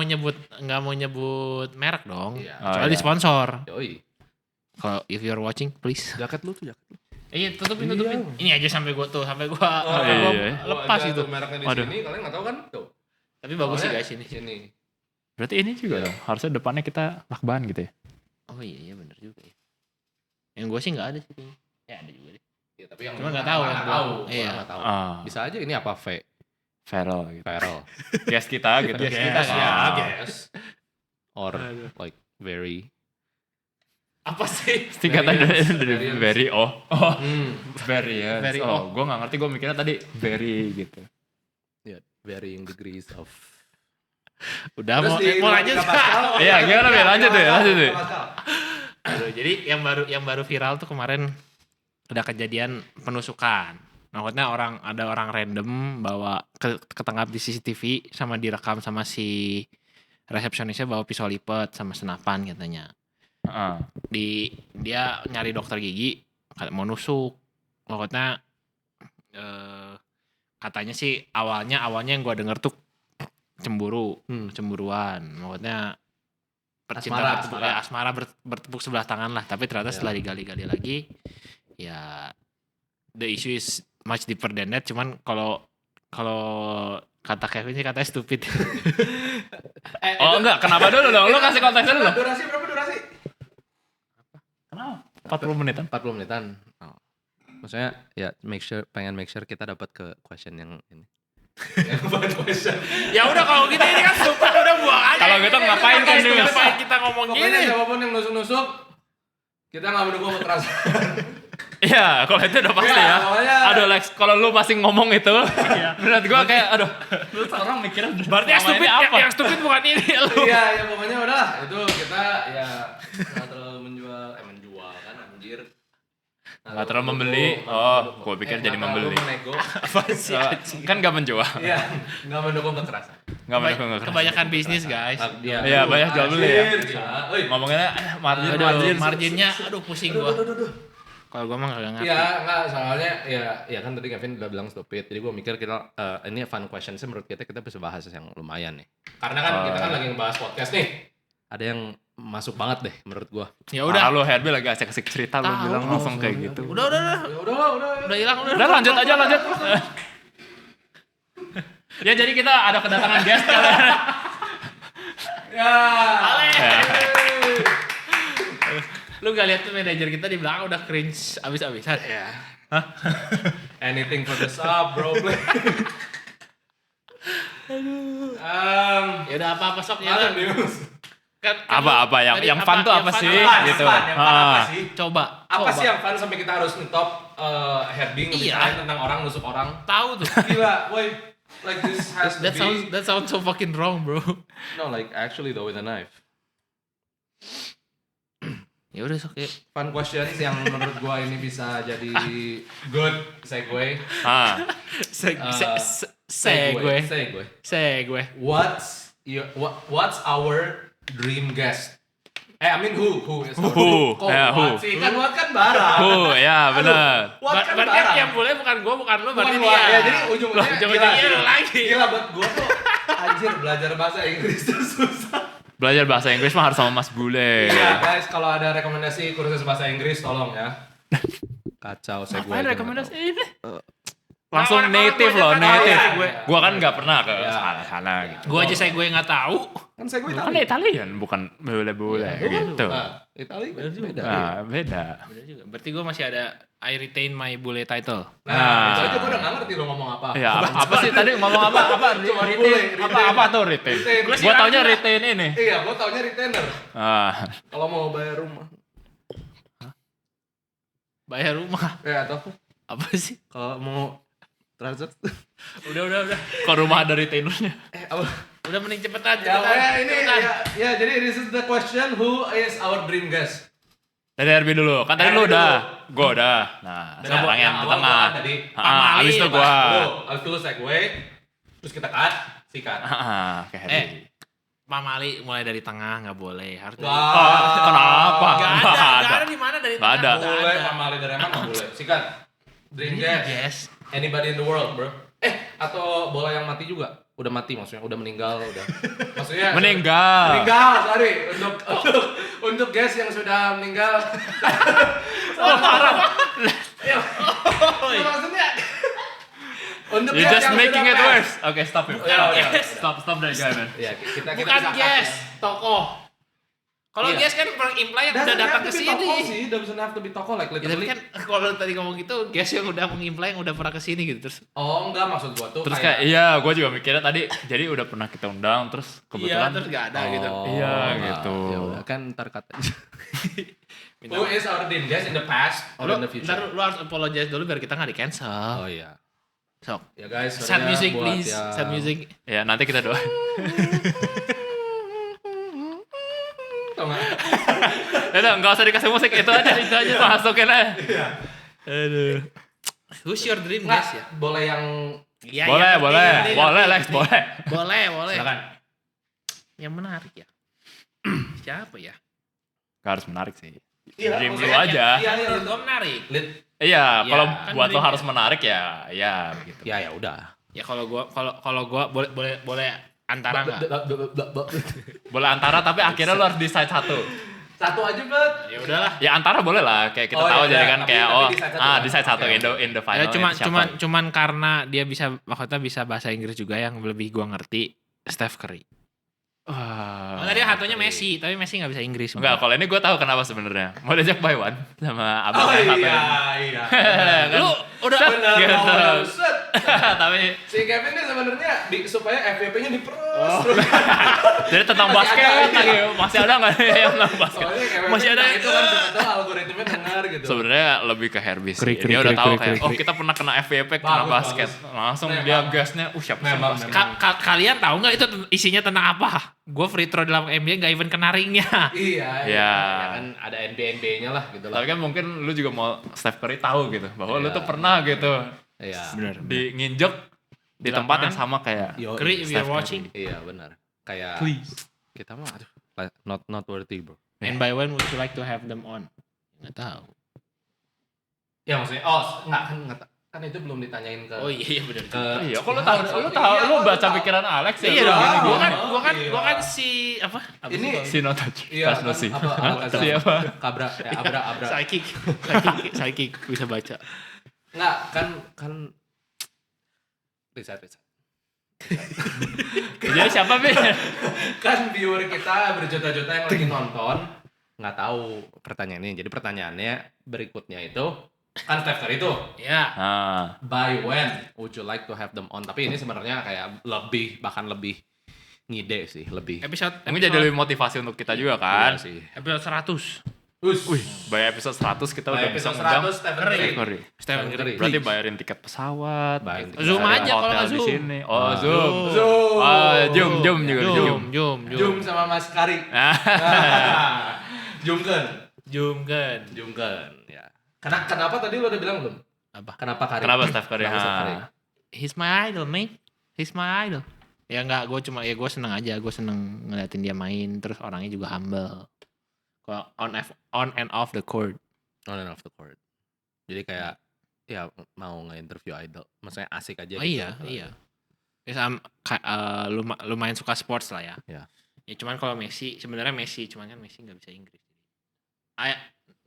[SPEAKER 1] mau nyebut merek dong.
[SPEAKER 2] Iya.
[SPEAKER 1] Kecuali
[SPEAKER 3] iya.
[SPEAKER 1] di sponsor.
[SPEAKER 2] Yoi.
[SPEAKER 1] Kalau if you're watching please.
[SPEAKER 2] Jaket lu tuh jaket lu.
[SPEAKER 1] Iya, tutupin.
[SPEAKER 2] Iya.
[SPEAKER 1] Ini aja sampai gua
[SPEAKER 3] iya.
[SPEAKER 1] lepas
[SPEAKER 2] Gua
[SPEAKER 1] itu.
[SPEAKER 2] ada mereknya di
[SPEAKER 3] Waduh.
[SPEAKER 2] sini, kalian enggak tahu kan? Tuh.
[SPEAKER 1] Tapi bagus sih
[SPEAKER 2] Soalnya
[SPEAKER 1] guys ini.
[SPEAKER 2] Sini.
[SPEAKER 3] Berarti ini juga dong. Harusnya depannya kita lakban gitu ya.
[SPEAKER 1] Oh iya bener juga ya. Yang gua sih nggak ada sih kayaknya. Ya ada juga deh.
[SPEAKER 2] Ya, tapi yang
[SPEAKER 1] Cuma nggak tahu,
[SPEAKER 2] nggak
[SPEAKER 1] yang
[SPEAKER 2] tahu.
[SPEAKER 1] gua- iya.
[SPEAKER 2] Nggak tahu. Bisa aja ini apa
[SPEAKER 3] Feral gitu.
[SPEAKER 2] Feral.
[SPEAKER 3] Guest kita gitu.
[SPEAKER 1] Guest kita sih, ya,
[SPEAKER 2] guess. Or
[SPEAKER 1] Aduh.
[SPEAKER 2] like very
[SPEAKER 1] Apa sih?
[SPEAKER 3] Singkatan dari very
[SPEAKER 1] Very
[SPEAKER 3] very
[SPEAKER 1] oh.
[SPEAKER 3] gue nggak ngerti, gue mikirnya tadi very gitu.
[SPEAKER 2] yeah, varying degrees of.
[SPEAKER 1] Udah
[SPEAKER 2] Terus
[SPEAKER 1] mau lanjut.
[SPEAKER 3] Iya, gimana, Bi? Lanjut deh.
[SPEAKER 1] Aduh, jadi yang baru viral tuh kemarin ada kejadian penusukan. Maksudnya ada orang random bawa ketangkap di CCTV sama direkam sama si resepsionisnya bawa pisau lipat sama senapan katanya. Dia nyari dokter gigi mau nusuk. Maksudnya katanya sih awalnya yang gua denger tuh cemburuan. Maksudnya asmara bertepuk sebelah tangan lah, tapi ternyata setelah digali-gali lagi ya the issue is much deeper than that. Cuman kalau kata Kevin sih katanya stupid.
[SPEAKER 3] Oh enggak, kenapa dulu dong? Lu kasih konteksnya dulu.
[SPEAKER 2] Durasi berapa
[SPEAKER 3] 40 menitan.
[SPEAKER 2] 40 menitan. Oh. Maksudnya ya pengen make sure kita dapat ke question yang ini.
[SPEAKER 1] Ya udah kalau gitu ini kan super udah buang aja.
[SPEAKER 3] Kalau gitu ngapain kan ini?
[SPEAKER 1] Ngapain kita ngomong
[SPEAKER 2] Pokoknya
[SPEAKER 1] gini?
[SPEAKER 2] siapapun yang nusuk-nusuk, kita nggak mendukung kekerasan.
[SPEAKER 3] Iya, kalau itu udah pasti ya.
[SPEAKER 2] Pokoknya,
[SPEAKER 3] Aduh Lex, kalau lu masih ngomong itu, menurut gua kayak aduh, lu orang mikirnya
[SPEAKER 1] Berarti yang stupid
[SPEAKER 3] apa?
[SPEAKER 1] yang stupid bukan ini lu.
[SPEAKER 2] Iya, ya pokoknya udah. Itu kita ya nggak terlalu menjual kan anjir.
[SPEAKER 3] Nggak terlalu membeli. Oh, gua pikir jadi membeli.
[SPEAKER 2] Menego.
[SPEAKER 1] Apa sih?
[SPEAKER 3] Kan nggak menjual.
[SPEAKER 2] Iya, nggak mendukung kekerasan.
[SPEAKER 3] Nggak mendukung kekerasan.
[SPEAKER 1] Kebanyakan bisnis guys.
[SPEAKER 3] Iya, banyak jual beli ya.
[SPEAKER 2] Ngomongnya
[SPEAKER 3] Ngomongnya
[SPEAKER 1] Marginnya aduh pusing gua. Kalau gua mah kagak ngerti.
[SPEAKER 2] Iya, enggak, soalnya ya kan tadi Kevin udah bilang stupid. Jadi gua mikir kita ini fun question sih menurut kita bisa bahas yang lumayan nih. Karena kan kita kan lagi ngebahas podcast nih. Ada yang masuk banget deh menurut gua.
[SPEAKER 1] Ya udah.
[SPEAKER 3] Lu Herbie lagi asik-asik cerita lu bilang langsung kayak gitu.
[SPEAKER 1] Udah. Udah hilang udah.
[SPEAKER 3] Udah lanjut. Ya jadi kita ada kedatangan guest kalian.
[SPEAKER 2] Ya.
[SPEAKER 1] Ale. Lu gak lihat tuh manajer kita di belakang udah cringe abis-abisan.
[SPEAKER 2] Ya. Anything for the sub, bro.
[SPEAKER 1] Ya udah apa sok ya. Kan
[SPEAKER 3] Apa yang fun tuh apa sih gitu.
[SPEAKER 2] Apa sih?
[SPEAKER 1] Coba.
[SPEAKER 2] Apa sih yang fun sampai kita harus ngetop heading
[SPEAKER 1] Iya.
[SPEAKER 2] tentang orang nusuk orang?
[SPEAKER 1] Tahu tuh.
[SPEAKER 2] Gila, woi. Like this has to be.
[SPEAKER 1] That sounds so fucking wrong, bro.
[SPEAKER 2] No, like actually though with a knife.
[SPEAKER 1] Ya udah sok ya.
[SPEAKER 2] Fun questions yang menurut gua ini bisa jadi good segue.
[SPEAKER 1] Segue.
[SPEAKER 2] What's our dream guest? I mean who is our
[SPEAKER 3] Who?
[SPEAKER 2] Kok
[SPEAKER 3] Ya,
[SPEAKER 2] what
[SPEAKER 3] who?
[SPEAKER 2] sih? Kan what kan barang.
[SPEAKER 3] Ya benar.
[SPEAKER 2] What kan
[SPEAKER 1] Berarti
[SPEAKER 2] barang.
[SPEAKER 1] yang boleh bukan gua, bukan lu, berarti
[SPEAKER 2] Bukan
[SPEAKER 1] dia.
[SPEAKER 2] gua. Ya, jadi ujung-ujungnya
[SPEAKER 1] Ujung-ujungnya lu lagi.
[SPEAKER 2] Gila buat gua tuh anjir belajar bahasa Inggris tuh susah.
[SPEAKER 3] Belajar bahasa Inggris mah harus sama Mas Bule.
[SPEAKER 2] Iya guys, kalau ada rekomendasi kursus bahasa Inggris tolong ya. Kacau segue.
[SPEAKER 3] Apa rekomendasi ini? Langsung native loh, native. Gua kan nggak pernah ke sana gitu.
[SPEAKER 1] Gua aja segue nggak tahu.
[SPEAKER 2] Kan segue
[SPEAKER 3] Kan
[SPEAKER 2] Itali.
[SPEAKER 3] Italian, bukan bule-bule gitu.
[SPEAKER 2] Nah, Itali beda.
[SPEAKER 3] Nah, beda.
[SPEAKER 1] Bener juga. Berarti gua masih ada I retain my bule title.
[SPEAKER 2] Nah, itu aja gua udah nggak ngerti lo ngomong apa.
[SPEAKER 3] Ya, apa sih tadi ngomong apa?
[SPEAKER 2] Cuma
[SPEAKER 3] Retain.
[SPEAKER 2] bule,
[SPEAKER 3] Apa tuh retain?
[SPEAKER 2] Retain.
[SPEAKER 3] Gua taunya retain ini.
[SPEAKER 2] Iya, gua taunya retainer. Kalau mau bayar rumah.
[SPEAKER 1] Bayar rumah.
[SPEAKER 2] Ya, atau
[SPEAKER 1] Apa sih?
[SPEAKER 2] kalau mau transit.
[SPEAKER 1] Udah.
[SPEAKER 3] Kok rumah ada retainernya?
[SPEAKER 2] Apa?
[SPEAKER 1] Udah mending cepetan.
[SPEAKER 2] Ya, pokoknya ini ya, jadi this is the question, who is our dream guest?
[SPEAKER 3] Dari Herbie dulu. Kan tadi lu udah. Gua udah. Nah, sekarang yang di tengah.
[SPEAKER 2] Tadi.
[SPEAKER 3] Abis itu gua.
[SPEAKER 2] Abis itu segue. Terus kita cut, sikat.
[SPEAKER 3] Oke, Herbie.
[SPEAKER 1] Pak Mali mulai dari tengah nggak boleh. Harus dari
[SPEAKER 3] Kenapa?
[SPEAKER 1] Nggak ada di mana dari
[SPEAKER 3] Nggak
[SPEAKER 1] tengah.
[SPEAKER 3] ada.
[SPEAKER 2] Boleh, Pak Mali dari mana boleh. Sikat. Dream guest.
[SPEAKER 1] Yes.
[SPEAKER 2] Anybody in the world, bro. Atau bola yang mati juga? Udah mati maksudnya, udah meninggal, udah. Maksudnya
[SPEAKER 3] Meninggal.
[SPEAKER 2] sorry. Untuk guest yang sudah meninggal. Ya, maksudnya untuk
[SPEAKER 3] You're
[SPEAKER 2] guest
[SPEAKER 3] just
[SPEAKER 2] yang
[SPEAKER 3] making
[SPEAKER 2] sudah
[SPEAKER 3] it
[SPEAKER 2] pass.
[SPEAKER 3] worse. Oke, stop it. Stop dari guy, man.
[SPEAKER 2] Iya, kita
[SPEAKER 1] Bukan
[SPEAKER 2] bisa cut
[SPEAKER 1] guest,
[SPEAKER 2] ya.
[SPEAKER 1] tokoh. Kalau
[SPEAKER 2] Iya.
[SPEAKER 1] guest kan imply yang udah
[SPEAKER 2] Doesn't
[SPEAKER 1] datang
[SPEAKER 2] have
[SPEAKER 1] ke
[SPEAKER 2] to be tokoh
[SPEAKER 1] sini.
[SPEAKER 2] sih, doesn't have to be tokoh like
[SPEAKER 1] Ya, tapi
[SPEAKER 2] literally.
[SPEAKER 1] kan kalau tadi ngomong gitu, guest yang udah mengimply yang udah pernah ke sini gitu terus.
[SPEAKER 2] Oh, enggak maksud gua tuh
[SPEAKER 3] Terus kayak iya, gue juga mikirnya tadi. Jadi udah pernah kita undang, terus
[SPEAKER 1] Iya,
[SPEAKER 3] kebetulan.
[SPEAKER 1] terus nggak ada gitu.
[SPEAKER 3] Iya, gitu.
[SPEAKER 2] Ya udah kan ntar kata.
[SPEAKER 1] Minta
[SPEAKER 2] Who is our dream guest in the past or in the future?
[SPEAKER 1] Ntar lu harus apologize dulu biar kita nggak di cancel.
[SPEAKER 2] Oh iya.
[SPEAKER 1] Sok.
[SPEAKER 2] Ya guys,
[SPEAKER 1] Sad
[SPEAKER 2] sorry ya
[SPEAKER 1] music
[SPEAKER 2] buat
[SPEAKER 1] please.
[SPEAKER 2] yang-
[SPEAKER 1] Sad music.
[SPEAKER 3] Ya, nanti kita doain.
[SPEAKER 2] Tau nggak?
[SPEAKER 3] Udah, nggak usah dikasih musik, itu aja tuh masukin aja.
[SPEAKER 2] Iya.
[SPEAKER 1] Who's your dream
[SPEAKER 2] Nggak,
[SPEAKER 1] guest ya?
[SPEAKER 2] boleh yang
[SPEAKER 1] Iya,
[SPEAKER 3] Boleh,
[SPEAKER 1] iya,
[SPEAKER 3] boleh.
[SPEAKER 1] ngerti,
[SPEAKER 3] Boleh,
[SPEAKER 1] ngerti,
[SPEAKER 3] Lex,
[SPEAKER 1] ngerti.
[SPEAKER 3] boleh.
[SPEAKER 1] Boleh.
[SPEAKER 2] silakan.
[SPEAKER 1] Yang menarik ya. Siapa ya?
[SPEAKER 3] Gak harus menarik sih.
[SPEAKER 2] Iya,
[SPEAKER 3] Dream lu
[SPEAKER 2] maksudnya-
[SPEAKER 3] aja.
[SPEAKER 2] Iya, iya.
[SPEAKER 1] Menurut gua menarik.
[SPEAKER 3] Iya,
[SPEAKER 2] Iya,
[SPEAKER 3] kalau
[SPEAKER 1] kan
[SPEAKER 3] buat lo
[SPEAKER 1] dream
[SPEAKER 3] harus menarik ya begitu.
[SPEAKER 2] Ya udah.
[SPEAKER 1] Ya kalau gua boleh antara nggak?
[SPEAKER 3] Boleh antara tapi akhirnya lo harus decide satu.
[SPEAKER 2] Satu aja, Bet.
[SPEAKER 1] Ya udahlah.
[SPEAKER 3] Ya antara boleh lah, kayak kita
[SPEAKER 2] Oh,
[SPEAKER 3] tahu
[SPEAKER 2] iya,
[SPEAKER 3] jadi
[SPEAKER 2] iya.
[SPEAKER 3] kan
[SPEAKER 2] Tapi-
[SPEAKER 3] kayak
[SPEAKER 2] tapi
[SPEAKER 3] oh
[SPEAKER 2] decide satu kan?
[SPEAKER 3] decide satu
[SPEAKER 2] Oke,
[SPEAKER 3] in the
[SPEAKER 1] Ya,
[SPEAKER 3] final.
[SPEAKER 1] cuman karena dia bisa maksudnya bisa bahasa Inggris juga yang lebih gua ngerti Steph Curry.
[SPEAKER 3] Wah,
[SPEAKER 1] tadi hatunya Messi, tapi Messi nggak bisa Inggris.
[SPEAKER 3] Enggak, kalau ini gue tahu kenapa sebenarnya. Mau diajak by one sama abang.
[SPEAKER 2] Iya.
[SPEAKER 1] Lu udah
[SPEAKER 2] Benar.
[SPEAKER 3] gitu.
[SPEAKER 2] Set.
[SPEAKER 3] Tapi
[SPEAKER 2] Si Kevin ini sebenarnya supaya FVP-nya diperus.
[SPEAKER 3] jadi tentang
[SPEAKER 2] Masih
[SPEAKER 3] basket
[SPEAKER 2] ada,
[SPEAKER 3] lagi masih ada nggak yang tentang basket?
[SPEAKER 2] Soalnya kayak
[SPEAKER 1] Masih ada
[SPEAKER 2] itu kan siapa tahu algoritmanya dengar gitu.
[SPEAKER 3] Sebenarnya lebih ke Herbie sih.
[SPEAKER 1] Krik,
[SPEAKER 3] Dia
[SPEAKER 1] krik,
[SPEAKER 3] udah
[SPEAKER 1] krik,
[SPEAKER 3] tahu
[SPEAKER 1] krik,
[SPEAKER 3] kayak,
[SPEAKER 1] krik,
[SPEAKER 3] oh
[SPEAKER 1] krik.
[SPEAKER 3] kita pernah kena FVP, kena
[SPEAKER 2] Bagus,
[SPEAKER 3] basket.
[SPEAKER 2] bagus.
[SPEAKER 3] Langsung
[SPEAKER 2] Memang.
[SPEAKER 3] dia gasnya, siapa sih
[SPEAKER 2] Memang,
[SPEAKER 3] basket?
[SPEAKER 1] Kalian tahu nggak itu isinya tentang apa? Gue free throw dalam NBA nggak even kena ringnya.
[SPEAKER 2] Iya.
[SPEAKER 3] Iya.
[SPEAKER 2] Ya kan ada NBA-nya lah gitu lah.
[SPEAKER 3] Tapi kan mungkin lu juga mau Steph Curry tahu gitu, bahwa lu
[SPEAKER 2] Iya.
[SPEAKER 3] tuh pernah gitu
[SPEAKER 2] Iya.
[SPEAKER 1] Bener.
[SPEAKER 3] di nginjek di tempat yang sama kayak
[SPEAKER 2] Yo,
[SPEAKER 1] Kri, if
[SPEAKER 3] Steph
[SPEAKER 1] you're
[SPEAKER 3] Curry.
[SPEAKER 1] watching,
[SPEAKER 2] Iya benar. Kayak kita mah aduh not worthy bro.
[SPEAKER 1] and by when would you like to have them on? Nggak tahu.
[SPEAKER 2] Ya maksudnya kan itu belum ditanyain ke
[SPEAKER 1] Oh iya benar.
[SPEAKER 3] Iya, kok lu tahu lu baca pikiran Alex ya?
[SPEAKER 1] Iya
[SPEAKER 3] lu
[SPEAKER 1] dong.
[SPEAKER 3] gini,
[SPEAKER 1] Gua kan si apa?
[SPEAKER 2] Ini
[SPEAKER 3] si no touch.
[SPEAKER 2] iya
[SPEAKER 3] Touch no see.
[SPEAKER 2] apa
[SPEAKER 3] Siapa?
[SPEAKER 2] Kabra abra.
[SPEAKER 1] Psychic bisa baca.
[SPEAKER 2] Enggak kan riset.
[SPEAKER 3] Jadi siapa Bi?
[SPEAKER 2] Kan viewer kita berjuta-juta yang lagi nonton nggak tahu pertanyaannya. Jadi pertanyaannya berikutnya itu kan Steph Curry itu
[SPEAKER 1] Ya.
[SPEAKER 3] Nah,
[SPEAKER 2] by when would you like to have them on? Tapi ini sebenarnya kayak bahkan lebih ngide sih, lebih.
[SPEAKER 3] ini jadi lebih motivasi untuk kita juga kan.
[SPEAKER 2] Iya sih.
[SPEAKER 1] Episode 100.
[SPEAKER 3] Wih, by episode 100 kita udah bisa
[SPEAKER 2] episode
[SPEAKER 3] ngundang
[SPEAKER 2] 100 Stephen
[SPEAKER 1] Curry.
[SPEAKER 2] Curry.
[SPEAKER 3] Steph Curry.
[SPEAKER 2] Stephen Curry.
[SPEAKER 3] Berarti bayarin tiket pesawat,
[SPEAKER 2] Bayarin tiket
[SPEAKER 1] Zoom
[SPEAKER 2] pesawat.
[SPEAKER 1] aja kalau
[SPEAKER 3] hotel
[SPEAKER 1] nggak
[SPEAKER 3] di
[SPEAKER 1] Zoom.
[SPEAKER 3] sini. Oh,
[SPEAKER 2] Ah.
[SPEAKER 3] Zoom.
[SPEAKER 2] Zoom.
[SPEAKER 3] Ah, Jum juga di Zoom.
[SPEAKER 2] Jum sama Mas Kari. Jumken. Jumken. Ya. Kenapa tadi lo udah bilang belum?
[SPEAKER 1] Apa?
[SPEAKER 2] Kenapa Kari?
[SPEAKER 3] Kenapa Steph Curry?
[SPEAKER 2] Kenapa Steph Curry?
[SPEAKER 3] Ah.
[SPEAKER 1] He's my idol, man. He's my idol. Ya enggak, gue seneng aja. Gue seneng ngeliatin dia main. Terus orangnya juga humble. Kalau on and off the court.
[SPEAKER 2] On and off the court. Jadi kayak ya mau nge-interview idol. Maksudnya asik aja.
[SPEAKER 1] Oh iya. Terus lumayan suka sports lah ya.
[SPEAKER 2] Iya.
[SPEAKER 1] Ya cuman kalau Messi, sebenarnya Messi, cuman kan Messi nggak bisa Inggris.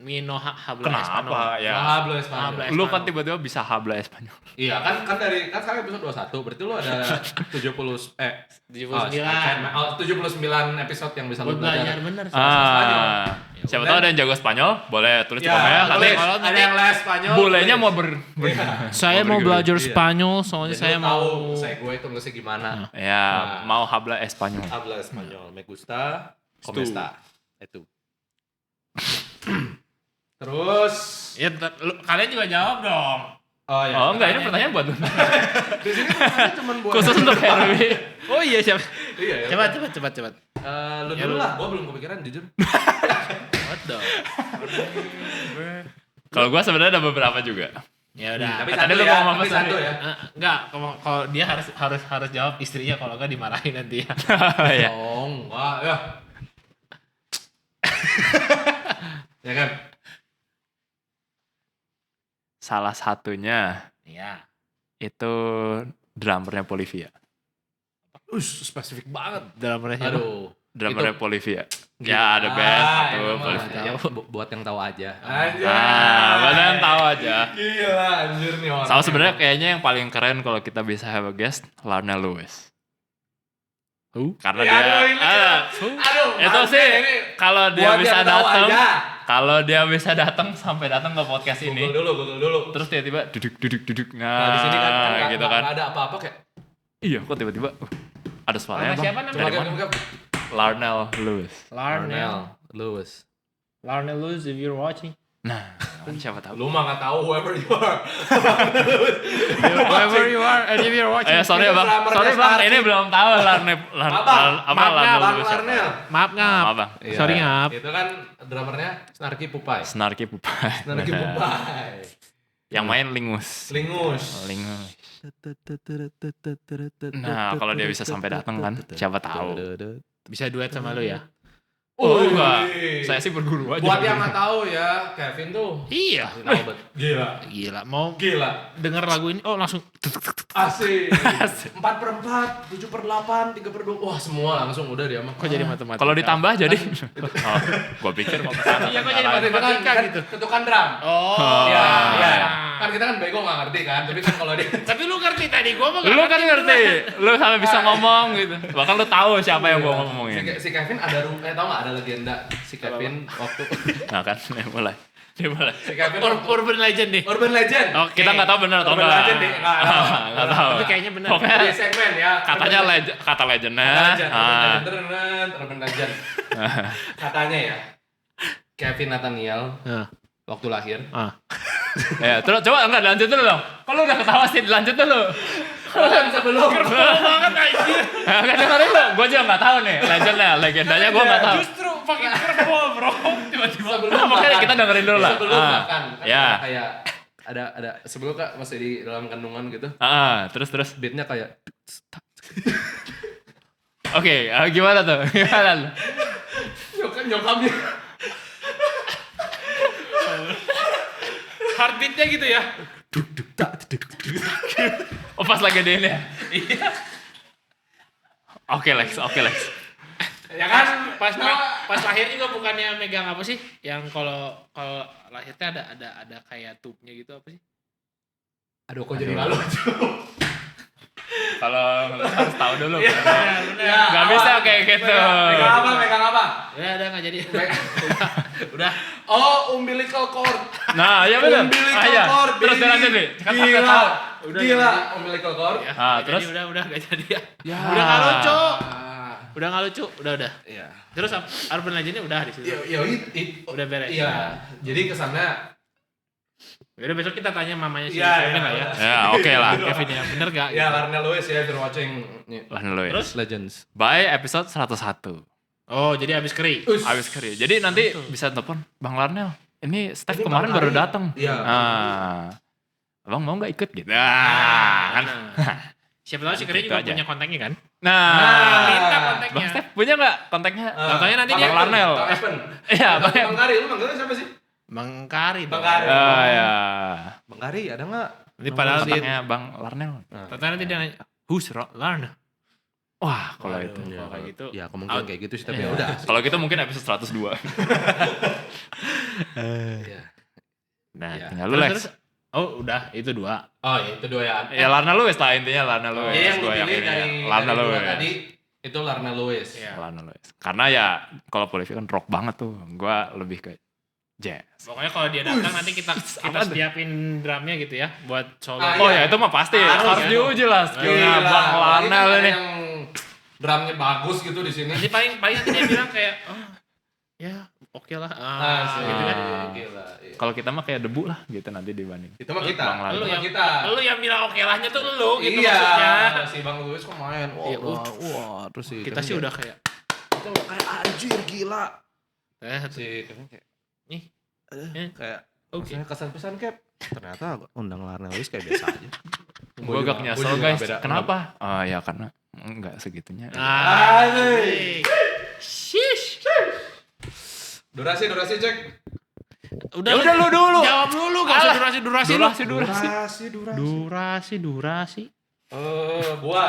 [SPEAKER 1] Habla Espanol.
[SPEAKER 3] Kenapa ya?
[SPEAKER 2] Hablo Espanyol.
[SPEAKER 1] Habla
[SPEAKER 3] Lu kan
[SPEAKER 1] Espanol.
[SPEAKER 3] tiba-tiba bisa habla Espanyol.
[SPEAKER 2] Iya kan sekarang episode 21. Berarti lu ada 79 episode yang bisa lu
[SPEAKER 1] Buat belajar
[SPEAKER 2] belajar.
[SPEAKER 1] bener.
[SPEAKER 3] Siapa tahu ada yang jago Spanyol, boleh tulis di komen ya. Nanti
[SPEAKER 1] kalau
[SPEAKER 2] ada yang les Spanyol.
[SPEAKER 3] bolehnya mau
[SPEAKER 1] Saya mau belajar Spanyol, soalnya
[SPEAKER 2] Jadi
[SPEAKER 1] saya
[SPEAKER 2] lu tahu
[SPEAKER 1] mau.
[SPEAKER 2] saya gue itu nulisnya gimana.
[SPEAKER 3] ya mau habla Espanyol.
[SPEAKER 2] Habla Espanyol. Me gusta. ¿Cómo está? Itu. Terus
[SPEAKER 1] Ya, kalian juga jawab dong.
[SPEAKER 2] oh ya.
[SPEAKER 3] Oh enggak, ini pertanyaan buat lu.
[SPEAKER 2] Di sini pertanyaannya cuma buat
[SPEAKER 3] Khusus untuk Herbie.
[SPEAKER 1] Oh iya siapa?
[SPEAKER 2] Iya ya.
[SPEAKER 1] Cepat.
[SPEAKER 2] Lu
[SPEAKER 1] Ya,
[SPEAKER 2] dulu
[SPEAKER 1] lu.
[SPEAKER 2] lah, gua belum kepikiran jujur.
[SPEAKER 1] What the?
[SPEAKER 3] Kalau gua sebenarnya ada beberapa juga.
[SPEAKER 1] Ya udah.
[SPEAKER 2] Tapi
[SPEAKER 3] Tadi
[SPEAKER 2] satu
[SPEAKER 3] lu
[SPEAKER 2] ya,
[SPEAKER 3] ngomong apa
[SPEAKER 2] tapi satu
[SPEAKER 3] tadi?
[SPEAKER 2] ya.
[SPEAKER 1] Enggak, kalau dia harus jawab istrinya, kalau enggak dimarahin nanti ya.
[SPEAKER 3] Iya.
[SPEAKER 2] Oh, enggak ya. Ya kan?
[SPEAKER 3] Salah satunya
[SPEAKER 1] Iya.
[SPEAKER 3] itu drummernya Bolivia.
[SPEAKER 2] Spesifik banget.
[SPEAKER 1] Dalam siapa?
[SPEAKER 2] Aduh.
[SPEAKER 3] Drummernya Bolivia.
[SPEAKER 2] Gila.
[SPEAKER 3] Ya ada band satu
[SPEAKER 2] emang
[SPEAKER 3] Bolivia.
[SPEAKER 2] ya, buat yang tahu aja.
[SPEAKER 3] Benar tahu aja.
[SPEAKER 2] Gila anjir nih orang.
[SPEAKER 3] Sama sebenarnya kayaknya yang paling keren kalau kita bisa have a guest, Lionel Lewis. Karena
[SPEAKER 2] Ya,
[SPEAKER 3] dia
[SPEAKER 2] aduh,
[SPEAKER 3] itu
[SPEAKER 2] maaf
[SPEAKER 3] sih
[SPEAKER 2] nih, ini
[SPEAKER 3] kalau dia
[SPEAKER 2] buat
[SPEAKER 3] bisa
[SPEAKER 2] yang tahu
[SPEAKER 3] datang,
[SPEAKER 2] aja.
[SPEAKER 3] kalau dia bisa datang sampai datang ke podcast ini,
[SPEAKER 2] Google dulu.
[SPEAKER 3] terus tiba-tiba duduk.
[SPEAKER 2] Nah, di sini kan
[SPEAKER 3] gitu kan.
[SPEAKER 2] nggak ada apa-apa kayak.
[SPEAKER 3] Iya, kok tiba-tiba ada suaranya bang.
[SPEAKER 1] Siapa namanya?
[SPEAKER 3] Dari mana? Lionel Lewis.
[SPEAKER 2] Lewis.
[SPEAKER 1] Lionel Lewis, if you're watching.
[SPEAKER 3] Nah, siapa tahu.
[SPEAKER 2] Lu mah nggak tahu whoever you are.
[SPEAKER 1] Wherever you are, and if you're watching.
[SPEAKER 3] Sorry
[SPEAKER 2] Itu
[SPEAKER 3] bang,
[SPEAKER 2] drummernya
[SPEAKER 3] sorry bang,
[SPEAKER 2] Starkey.
[SPEAKER 3] ini belum tahu Lionel Lewis siapa.
[SPEAKER 1] Maaf ngap.
[SPEAKER 3] Maaf bang.
[SPEAKER 1] Sorry ngap.
[SPEAKER 2] Itu kan drummernya Snarky Pupai.
[SPEAKER 3] Snarky Pupai.
[SPEAKER 2] Snarky Pupai.
[SPEAKER 3] Yang main Lingus.
[SPEAKER 2] Lingus.
[SPEAKER 3] Lingus. Nah, kalau dia bisa sampai datang kan, siapa tahu.
[SPEAKER 1] Bisa duet sama lu ya?
[SPEAKER 3] Oh enggak, saya sih berguru aja.
[SPEAKER 2] Buat yang nggak tahu ya, Kevin tuh
[SPEAKER 1] Iya.
[SPEAKER 2] kasih tahu, Bet.
[SPEAKER 1] Gila, mau
[SPEAKER 2] Gila.
[SPEAKER 1] denger lagu ini, oh langsung.
[SPEAKER 2] Asik. 4/4, 7/8, 3/2. Wah, semua langsung udah dia mah.
[SPEAKER 1] Kok jadi matematika?
[SPEAKER 3] Kalau ditambah jadi. Oh, gua pikir mau kesana.
[SPEAKER 1] Iya, kok jadi
[SPEAKER 2] Itu kan
[SPEAKER 1] matematika gitu.
[SPEAKER 2] ketukan drum.
[SPEAKER 1] Oh,
[SPEAKER 2] Iya,
[SPEAKER 1] iya.
[SPEAKER 2] iya. Kan kita kan bego nggak ngerti kan, tapi kan kalau dia
[SPEAKER 1] Tapi lu ngerti tadi, gua mah
[SPEAKER 3] Lu kan ngerti, lu sampai bisa ngomong gitu. Bahkan lu tahu siapa yang gua ngomongin.
[SPEAKER 2] si Kevin ada tau nggak ada legenda si Kevin waktu
[SPEAKER 3] Nah kan, mulai.
[SPEAKER 2] si Kevin
[SPEAKER 1] Urban Legend nih.
[SPEAKER 2] Urban Legend.
[SPEAKER 1] Oke.
[SPEAKER 3] Kita nggak tahu benar atau
[SPEAKER 2] Urban
[SPEAKER 3] enggak.
[SPEAKER 2] Legend deh, nggak tahu.
[SPEAKER 1] Tapi kayaknya benar.
[SPEAKER 3] Pokoknya
[SPEAKER 2] Di segmen ya.
[SPEAKER 3] katanya kata legendnya.
[SPEAKER 2] Urban Legend. Katanya ya, Kevin Nathaniel waktu lahir.
[SPEAKER 3] Ya, terus coba enggak lanjut dulu dong. Kalau udah ketawa sih lanjut dulu.
[SPEAKER 2] Sebelum
[SPEAKER 1] banget anjir.
[SPEAKER 3] Enggak dengerin lu. Gua juga enggak tahu nih legendanya gua enggak tahu.
[SPEAKER 1] Justru pakai curveball, Bro. Tiba-tiba.
[SPEAKER 3] Makanya kita dengerin dulu lah.
[SPEAKER 2] sebelum makan kan
[SPEAKER 3] Ya.
[SPEAKER 2] kayak ada sebelum Kak masih di dalam kandungan gitu.
[SPEAKER 3] Terus.
[SPEAKER 2] Beatnya kayak
[SPEAKER 3] Oke, gimana tuh? Gimana?
[SPEAKER 2] nyokapnya
[SPEAKER 1] Heartbeatnya gitu ya.
[SPEAKER 3] Oh pas lagi di ini ya? Oke Lex.
[SPEAKER 1] Ya kan pas lahir juga bukannya megang apa sih? Yang kalau lahirnya ada kayak tube-nya gitu apa sih?
[SPEAKER 2] aduh kok jadi malu.
[SPEAKER 3] Kalau harus tahu dulu.
[SPEAKER 1] Benar.
[SPEAKER 3] Gak bisa kayak gitu.
[SPEAKER 2] Megang apa?
[SPEAKER 1] Udah enggak jadi. Udah.
[SPEAKER 2] Oh, umbilical cord.
[SPEAKER 3] Nah, ya benar.
[SPEAKER 2] Umbilical cord.
[SPEAKER 3] Terus
[SPEAKER 2] baby.
[SPEAKER 3] lanjut nih. Kan
[SPEAKER 2] Gila.
[SPEAKER 3] kita tahu.
[SPEAKER 2] Gila, umbilical cord.
[SPEAKER 1] Ya,
[SPEAKER 3] Terus?
[SPEAKER 1] udah enggak jadi ya.
[SPEAKER 2] Ya.
[SPEAKER 1] Udah enggak lucu.
[SPEAKER 2] Ah,
[SPEAKER 1] Udah enggak lucu, udah.
[SPEAKER 2] Iya.
[SPEAKER 1] Terus Urban Legend-nya udah di situ. Udah beres.
[SPEAKER 2] Iya. Jadi kesannya
[SPEAKER 1] Udah besok kita tanya mamanya si
[SPEAKER 2] Iya,
[SPEAKER 1] Kevin
[SPEAKER 2] iya.
[SPEAKER 1] lah ya.
[SPEAKER 3] Ya, oke lah.
[SPEAKER 1] Kevin ya, bener gak?
[SPEAKER 2] ya Larnell Lewis ya, if you're watching
[SPEAKER 3] Lana Lewis.
[SPEAKER 1] Terus?
[SPEAKER 2] Legends.
[SPEAKER 3] By episode 101.
[SPEAKER 1] Oh, jadi habis kering.
[SPEAKER 3] Abis kerja. Jadi nanti bisa telepon Bang Larnel. Ini Steph
[SPEAKER 2] Ini
[SPEAKER 3] kemarin
[SPEAKER 2] Bang
[SPEAKER 3] baru
[SPEAKER 2] Ari.
[SPEAKER 3] datang.
[SPEAKER 2] Iya.
[SPEAKER 3] Abang mau nggak ikut gitu?
[SPEAKER 1] Kan.
[SPEAKER 3] Kan.
[SPEAKER 1] Siapa tahu si Kering
[SPEAKER 3] Gitu
[SPEAKER 1] juga
[SPEAKER 3] aja.
[SPEAKER 1] punya kontaknya kan?
[SPEAKER 3] Bang
[SPEAKER 1] Minta kontaknya.
[SPEAKER 3] Steph punya nggak kontaknya?
[SPEAKER 1] Contohnya nanti
[SPEAKER 3] Bang
[SPEAKER 1] dia
[SPEAKER 3] Larnel.
[SPEAKER 2] Bang Evan.
[SPEAKER 3] Iya, Bang
[SPEAKER 2] Bang Kari, lu manggilnya siapa sih?
[SPEAKER 1] Bang Kari.
[SPEAKER 2] Bang Kari.
[SPEAKER 3] ya.
[SPEAKER 2] Bang Kari ada nggak?
[SPEAKER 1] Nanti padahal dia,
[SPEAKER 3] Kontaknya Bang Larnel.
[SPEAKER 1] ternyata nanti dia nanya, who's Larna?
[SPEAKER 3] Wah, kalau
[SPEAKER 1] Waduh,
[SPEAKER 3] itu.
[SPEAKER 1] kalau kayak gitu.
[SPEAKER 2] Ya kemungkinan kayak gitu sih, tapi ya udah.
[SPEAKER 3] Kalau gitu mungkin episode 102.
[SPEAKER 2] Iya.
[SPEAKER 3] Nah,
[SPEAKER 2] Iya.
[SPEAKER 3] tinggal lu Lex.
[SPEAKER 1] Terus, oh udah, itu 2.
[SPEAKER 2] Oh ya itu dua ya.
[SPEAKER 3] Ya Larna Lewis lah intinya Larna Lewis.
[SPEAKER 2] Iya yang
[SPEAKER 3] Gua
[SPEAKER 2] lu pilih
[SPEAKER 3] ini
[SPEAKER 2] dari
[SPEAKER 3] ya. Larna
[SPEAKER 2] dua
[SPEAKER 3] Lewis.
[SPEAKER 2] tadi itu Larnell Lewis.
[SPEAKER 1] Iya.
[SPEAKER 3] Larna Lewis. Karena ya kalau Polivia kan rock banget tuh. Gua lebih ke jazz.
[SPEAKER 1] Pokoknya kalau dia datang nanti kita siapin drumnya gitu ya buat solo.
[SPEAKER 2] Ah,
[SPEAKER 3] Oh
[SPEAKER 2] iya.
[SPEAKER 3] ya itu mah pasti harus
[SPEAKER 1] ya.
[SPEAKER 3] diuji lah skillnya
[SPEAKER 2] Gila,
[SPEAKER 3] Bang
[SPEAKER 2] apalagi
[SPEAKER 3] Larnel
[SPEAKER 2] kan
[SPEAKER 3] ini.
[SPEAKER 2] yang drumnya bagus gitu di sini.
[SPEAKER 1] Nanti paling nanti dia bilang kayak, oh ya oke lah. Gitu kan.
[SPEAKER 2] Gila. Iya.
[SPEAKER 3] Kalau kita mah kayak debu lah gitu nanti dibanding.
[SPEAKER 2] Itu mah kita.
[SPEAKER 3] Bang Larnel.
[SPEAKER 2] Itu
[SPEAKER 1] Lu
[SPEAKER 2] mah
[SPEAKER 1] yang
[SPEAKER 2] kita.
[SPEAKER 1] Lu yang bilang oke lahnya tuh lu gitu
[SPEAKER 2] Iya.
[SPEAKER 1] maksudnya.
[SPEAKER 2] Si Bang Lewis kok main.
[SPEAKER 1] Iya,
[SPEAKER 2] Wah, terus sih.
[SPEAKER 1] Kita sih udah kayak
[SPEAKER 2] kita udah kayak anjir gila.
[SPEAKER 1] eh
[SPEAKER 2] Si Kevin kayak
[SPEAKER 1] nih.
[SPEAKER 2] kayak
[SPEAKER 1] Oke.
[SPEAKER 2] maksudnya kesan-pesan Cap. Ternyata undang Larnell Lewis kayak biasa aja.
[SPEAKER 3] Gue agak nyesel
[SPEAKER 2] juga
[SPEAKER 3] guys.
[SPEAKER 2] beda.
[SPEAKER 3] Kenapa? Ya karena enggak segitunya.
[SPEAKER 2] Asik.
[SPEAKER 1] Shish.
[SPEAKER 2] Durasi cek.
[SPEAKER 1] Udah,
[SPEAKER 3] Ya udah lu dulu.
[SPEAKER 1] Jawab dulu, gak usah durasi lu. Durasi.
[SPEAKER 2] Gua.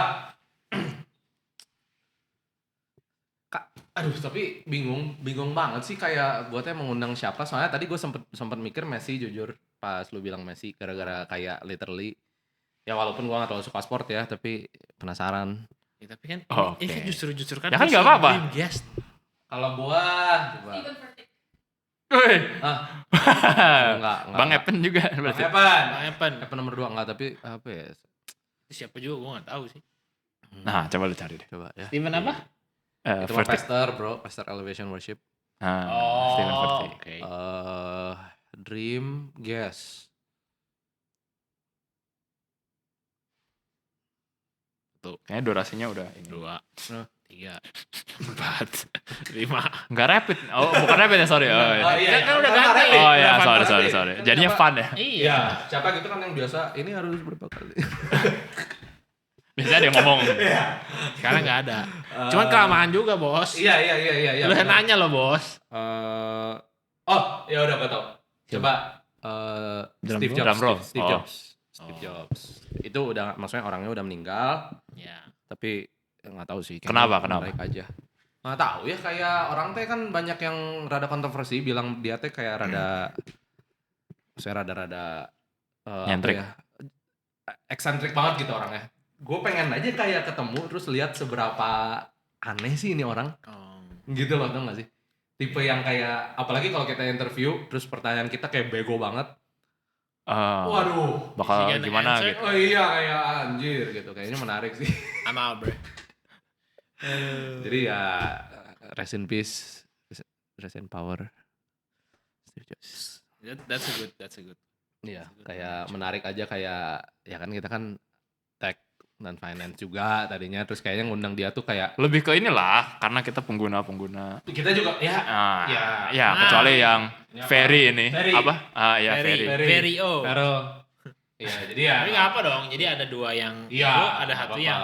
[SPEAKER 2] Aduh, tapi bingung banget sih kayak gua teh mengundang siapa. Soalnya tadi gua sempet mikir Messi jujur pas lu bilang Messi gara-gara kayak literally ya walaupun gua gak terlalu suka sport ya, tapi penasaran.
[SPEAKER 1] Ya, tapi kan
[SPEAKER 3] Oh,
[SPEAKER 1] ini
[SPEAKER 3] oke.
[SPEAKER 1] kan justru kan
[SPEAKER 3] Ya kan
[SPEAKER 1] bisa
[SPEAKER 3] nggak apa-apa.
[SPEAKER 1] dream guest.
[SPEAKER 2] Kalau gua coba.
[SPEAKER 3] Wih.
[SPEAKER 2] Enggak.
[SPEAKER 3] Bang Evan juga
[SPEAKER 2] Bang
[SPEAKER 3] berarti.
[SPEAKER 2] Evan.
[SPEAKER 1] Bang Evan.
[SPEAKER 2] Evan nomor 2 enggak, tapi apa ya?
[SPEAKER 1] Siapa juga gua enggak tahu sih.
[SPEAKER 3] Nah, coba lu cari deh.
[SPEAKER 2] Coba ya.
[SPEAKER 1] Steven apa?
[SPEAKER 2] Itu mah Pastor, bro. Pastor Elevation Worship.
[SPEAKER 3] Steven Furtick.
[SPEAKER 1] Oke.
[SPEAKER 2] Dream Guest.
[SPEAKER 3] Kayaknya durasinya udah ini.
[SPEAKER 1] 2
[SPEAKER 2] Nah.
[SPEAKER 1] 3 4 5.
[SPEAKER 3] Enggak rapid. Oh, bukan rapid ya, sorry. Oh, iya.
[SPEAKER 1] Kan udah ganti.
[SPEAKER 3] Oh ya,
[SPEAKER 1] Udah
[SPEAKER 3] sorry.
[SPEAKER 2] Kan
[SPEAKER 3] Jadinya
[SPEAKER 2] siapa-
[SPEAKER 3] fun ya.
[SPEAKER 1] Iya.
[SPEAKER 2] Ya, siapa gitu kan yang biasa ini harus berapa kali.
[SPEAKER 3] Biasanya dia ngomong.
[SPEAKER 1] Sekarang enggak ada. Cuman kelamaan juga, Bos.
[SPEAKER 2] Iya.
[SPEAKER 1] Lu yang nanya loh, Bos.
[SPEAKER 2] Ya udah gua tau. Coba Steve Jobs.
[SPEAKER 3] Drum roll.
[SPEAKER 2] Steve
[SPEAKER 3] Oh.
[SPEAKER 2] Jobs. Steve Jobs. Itu udah maksudnya orangnya udah meninggal,
[SPEAKER 1] Ya.
[SPEAKER 2] tapi nggak tahu sih.
[SPEAKER 3] Kenapa?
[SPEAKER 2] Baik aja. Nggak tahu ya, kayak orang teh kan banyak yang rada kontroversi bilang dia teh kayak rada saya rada-rada
[SPEAKER 3] Nyentrik.
[SPEAKER 2] Eksentrik banget gitu orangnya. Gue pengen aja kayak ketemu terus lihat seberapa aneh sih ini orang. Gitu loh, tau gak sih? Tipe yang kayak, apalagi kalau kita interview terus pertanyaan kita kayak bego banget. Waduh,
[SPEAKER 3] bakal gimana
[SPEAKER 1] answer?
[SPEAKER 3] gitu.
[SPEAKER 2] Oh iya kayak anjir gitu. Kayaknya menarik sih.
[SPEAKER 1] I'm out, bro.
[SPEAKER 2] Jadi ya rest in peace, rest in power. Steve Jobs.
[SPEAKER 1] That's a good.
[SPEAKER 2] Iya, kayak menarik aja kayak ya kan kita kan tech dan finance juga tadinya, terus kayaknya ngundang dia tuh kayak
[SPEAKER 3] Lebih ke inilah karena kita pengguna.
[SPEAKER 2] kita juga
[SPEAKER 3] Kecuali yang Ferry ini.
[SPEAKER 2] Ferry.
[SPEAKER 3] Apa? Ferry.
[SPEAKER 1] Very
[SPEAKER 2] Pero iya jadi ya
[SPEAKER 1] Tapi nggak apa dong. Jadi ada dua yang ada satu yang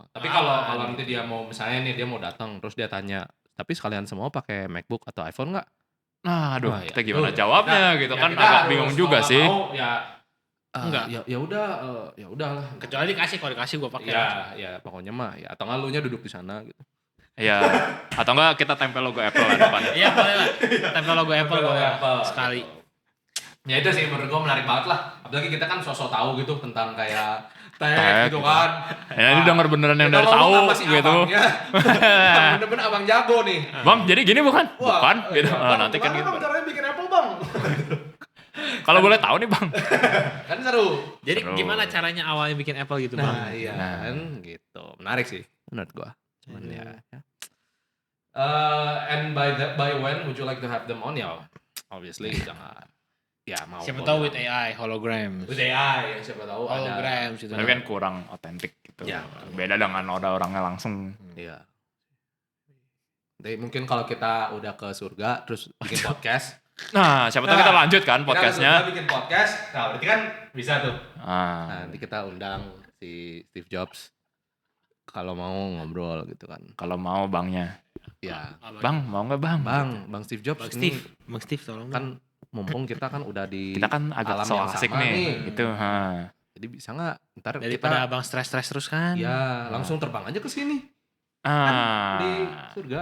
[SPEAKER 2] tapi kalau nanti dia mau misalnya nih dia mau datang terus dia tanya, tapi sekalian semua pakai MacBook atau iPhone nggak?
[SPEAKER 3] Nah, aduh,
[SPEAKER 2] Wah,
[SPEAKER 3] kita
[SPEAKER 2] ya,
[SPEAKER 3] gimana
[SPEAKER 2] tuh,
[SPEAKER 3] jawabnya
[SPEAKER 2] kita-
[SPEAKER 3] gitu
[SPEAKER 2] ya
[SPEAKER 3] kan
[SPEAKER 2] kita
[SPEAKER 3] agak
[SPEAKER 2] harus
[SPEAKER 3] bingung
[SPEAKER 2] mau
[SPEAKER 3] juga
[SPEAKER 2] nggak
[SPEAKER 3] sih.
[SPEAKER 2] mau,
[SPEAKER 1] Enggak.
[SPEAKER 2] Ya udahlah.
[SPEAKER 1] kecuali dikasih, kalau dikasih gue pakai.
[SPEAKER 2] Ya pokoknya mah ya atau nggak lu nya duduk di sana gitu.
[SPEAKER 3] Iya. Atau enggak kita tempel logo Apple lah depannya.
[SPEAKER 1] Iya boleh lah. Tempel logo Apple
[SPEAKER 2] Logo
[SPEAKER 1] boleh
[SPEAKER 2] Apple,
[SPEAKER 1] sekali.
[SPEAKER 2] gitu. Ya itu sih menurut gua menarik banget lah. Apalagi kita kan sosok tahu gitu tentang kayak tech gitu kan.
[SPEAKER 3] Ya ini denger beneran yang
[SPEAKER 2] Kita
[SPEAKER 3] dari
[SPEAKER 2] ngomong
[SPEAKER 3] tahu
[SPEAKER 2] sama si
[SPEAKER 3] gitu.
[SPEAKER 2] abangnya. Bener-bener abang jago nih.
[SPEAKER 3] Bang, jadi gini bukan?
[SPEAKER 2] Wah,
[SPEAKER 3] Bukan gitu.
[SPEAKER 2] iya,
[SPEAKER 3] Ah,
[SPEAKER 2] Bang,
[SPEAKER 3] nanti kan
[SPEAKER 2] gimana
[SPEAKER 3] gitu.
[SPEAKER 2] Bang caranya bikin Apple bang?
[SPEAKER 3] Kalau boleh tahu nih, Bang.
[SPEAKER 2] Kan seru.
[SPEAKER 1] Jadi
[SPEAKER 3] Seru.
[SPEAKER 1] gimana caranya awalnya bikin Apple gitu bang?
[SPEAKER 2] Nah iya
[SPEAKER 3] Nah.
[SPEAKER 2] kan gitu. Menarik sih menurut gua. Cuman
[SPEAKER 1] Iya.
[SPEAKER 2] ya. And by when would you like to have them on ya? Obviously jangan. Ya mau.
[SPEAKER 1] Siapa tahu with AI, hologram.
[SPEAKER 2] With AI ya siapa tahu ada.
[SPEAKER 1] Hologram gitu.
[SPEAKER 3] Tapi kan kurang otentik gitu.
[SPEAKER 2] Ya.
[SPEAKER 3] Beda dengan orangnya langsung.
[SPEAKER 2] Iya. Jadi mungkin kalau kita udah ke surga terus bikin podcast.
[SPEAKER 3] Nah, siapa tahu kita lanjut kan podcastnya.
[SPEAKER 2] Kita bikin podcast. Nah, berarti kan bisa tuh.
[SPEAKER 3] Ah.
[SPEAKER 2] Nah, nanti kita undang si Steve Jobs kalau mau ngobrol gitu kan.
[SPEAKER 3] Kalau mau bangnya.
[SPEAKER 2] Ya,
[SPEAKER 3] Bang, mau nggak bang?
[SPEAKER 2] Bang Steve Jobs
[SPEAKER 1] Bang
[SPEAKER 2] ini
[SPEAKER 1] Steve tolong.
[SPEAKER 2] kan mumpung kita kan udah di
[SPEAKER 3] Kita kan agak
[SPEAKER 2] alam
[SPEAKER 3] so
[SPEAKER 2] yang
[SPEAKER 3] asik
[SPEAKER 2] sama
[SPEAKER 3] nih. Gitu. Ha.
[SPEAKER 2] Jadi bisa nggak ntar
[SPEAKER 1] Daripada
[SPEAKER 2] kita
[SPEAKER 1] abang stres terus kan.
[SPEAKER 2] ya langsung terbang aja ke sini
[SPEAKER 3] Ah.
[SPEAKER 2] di surga.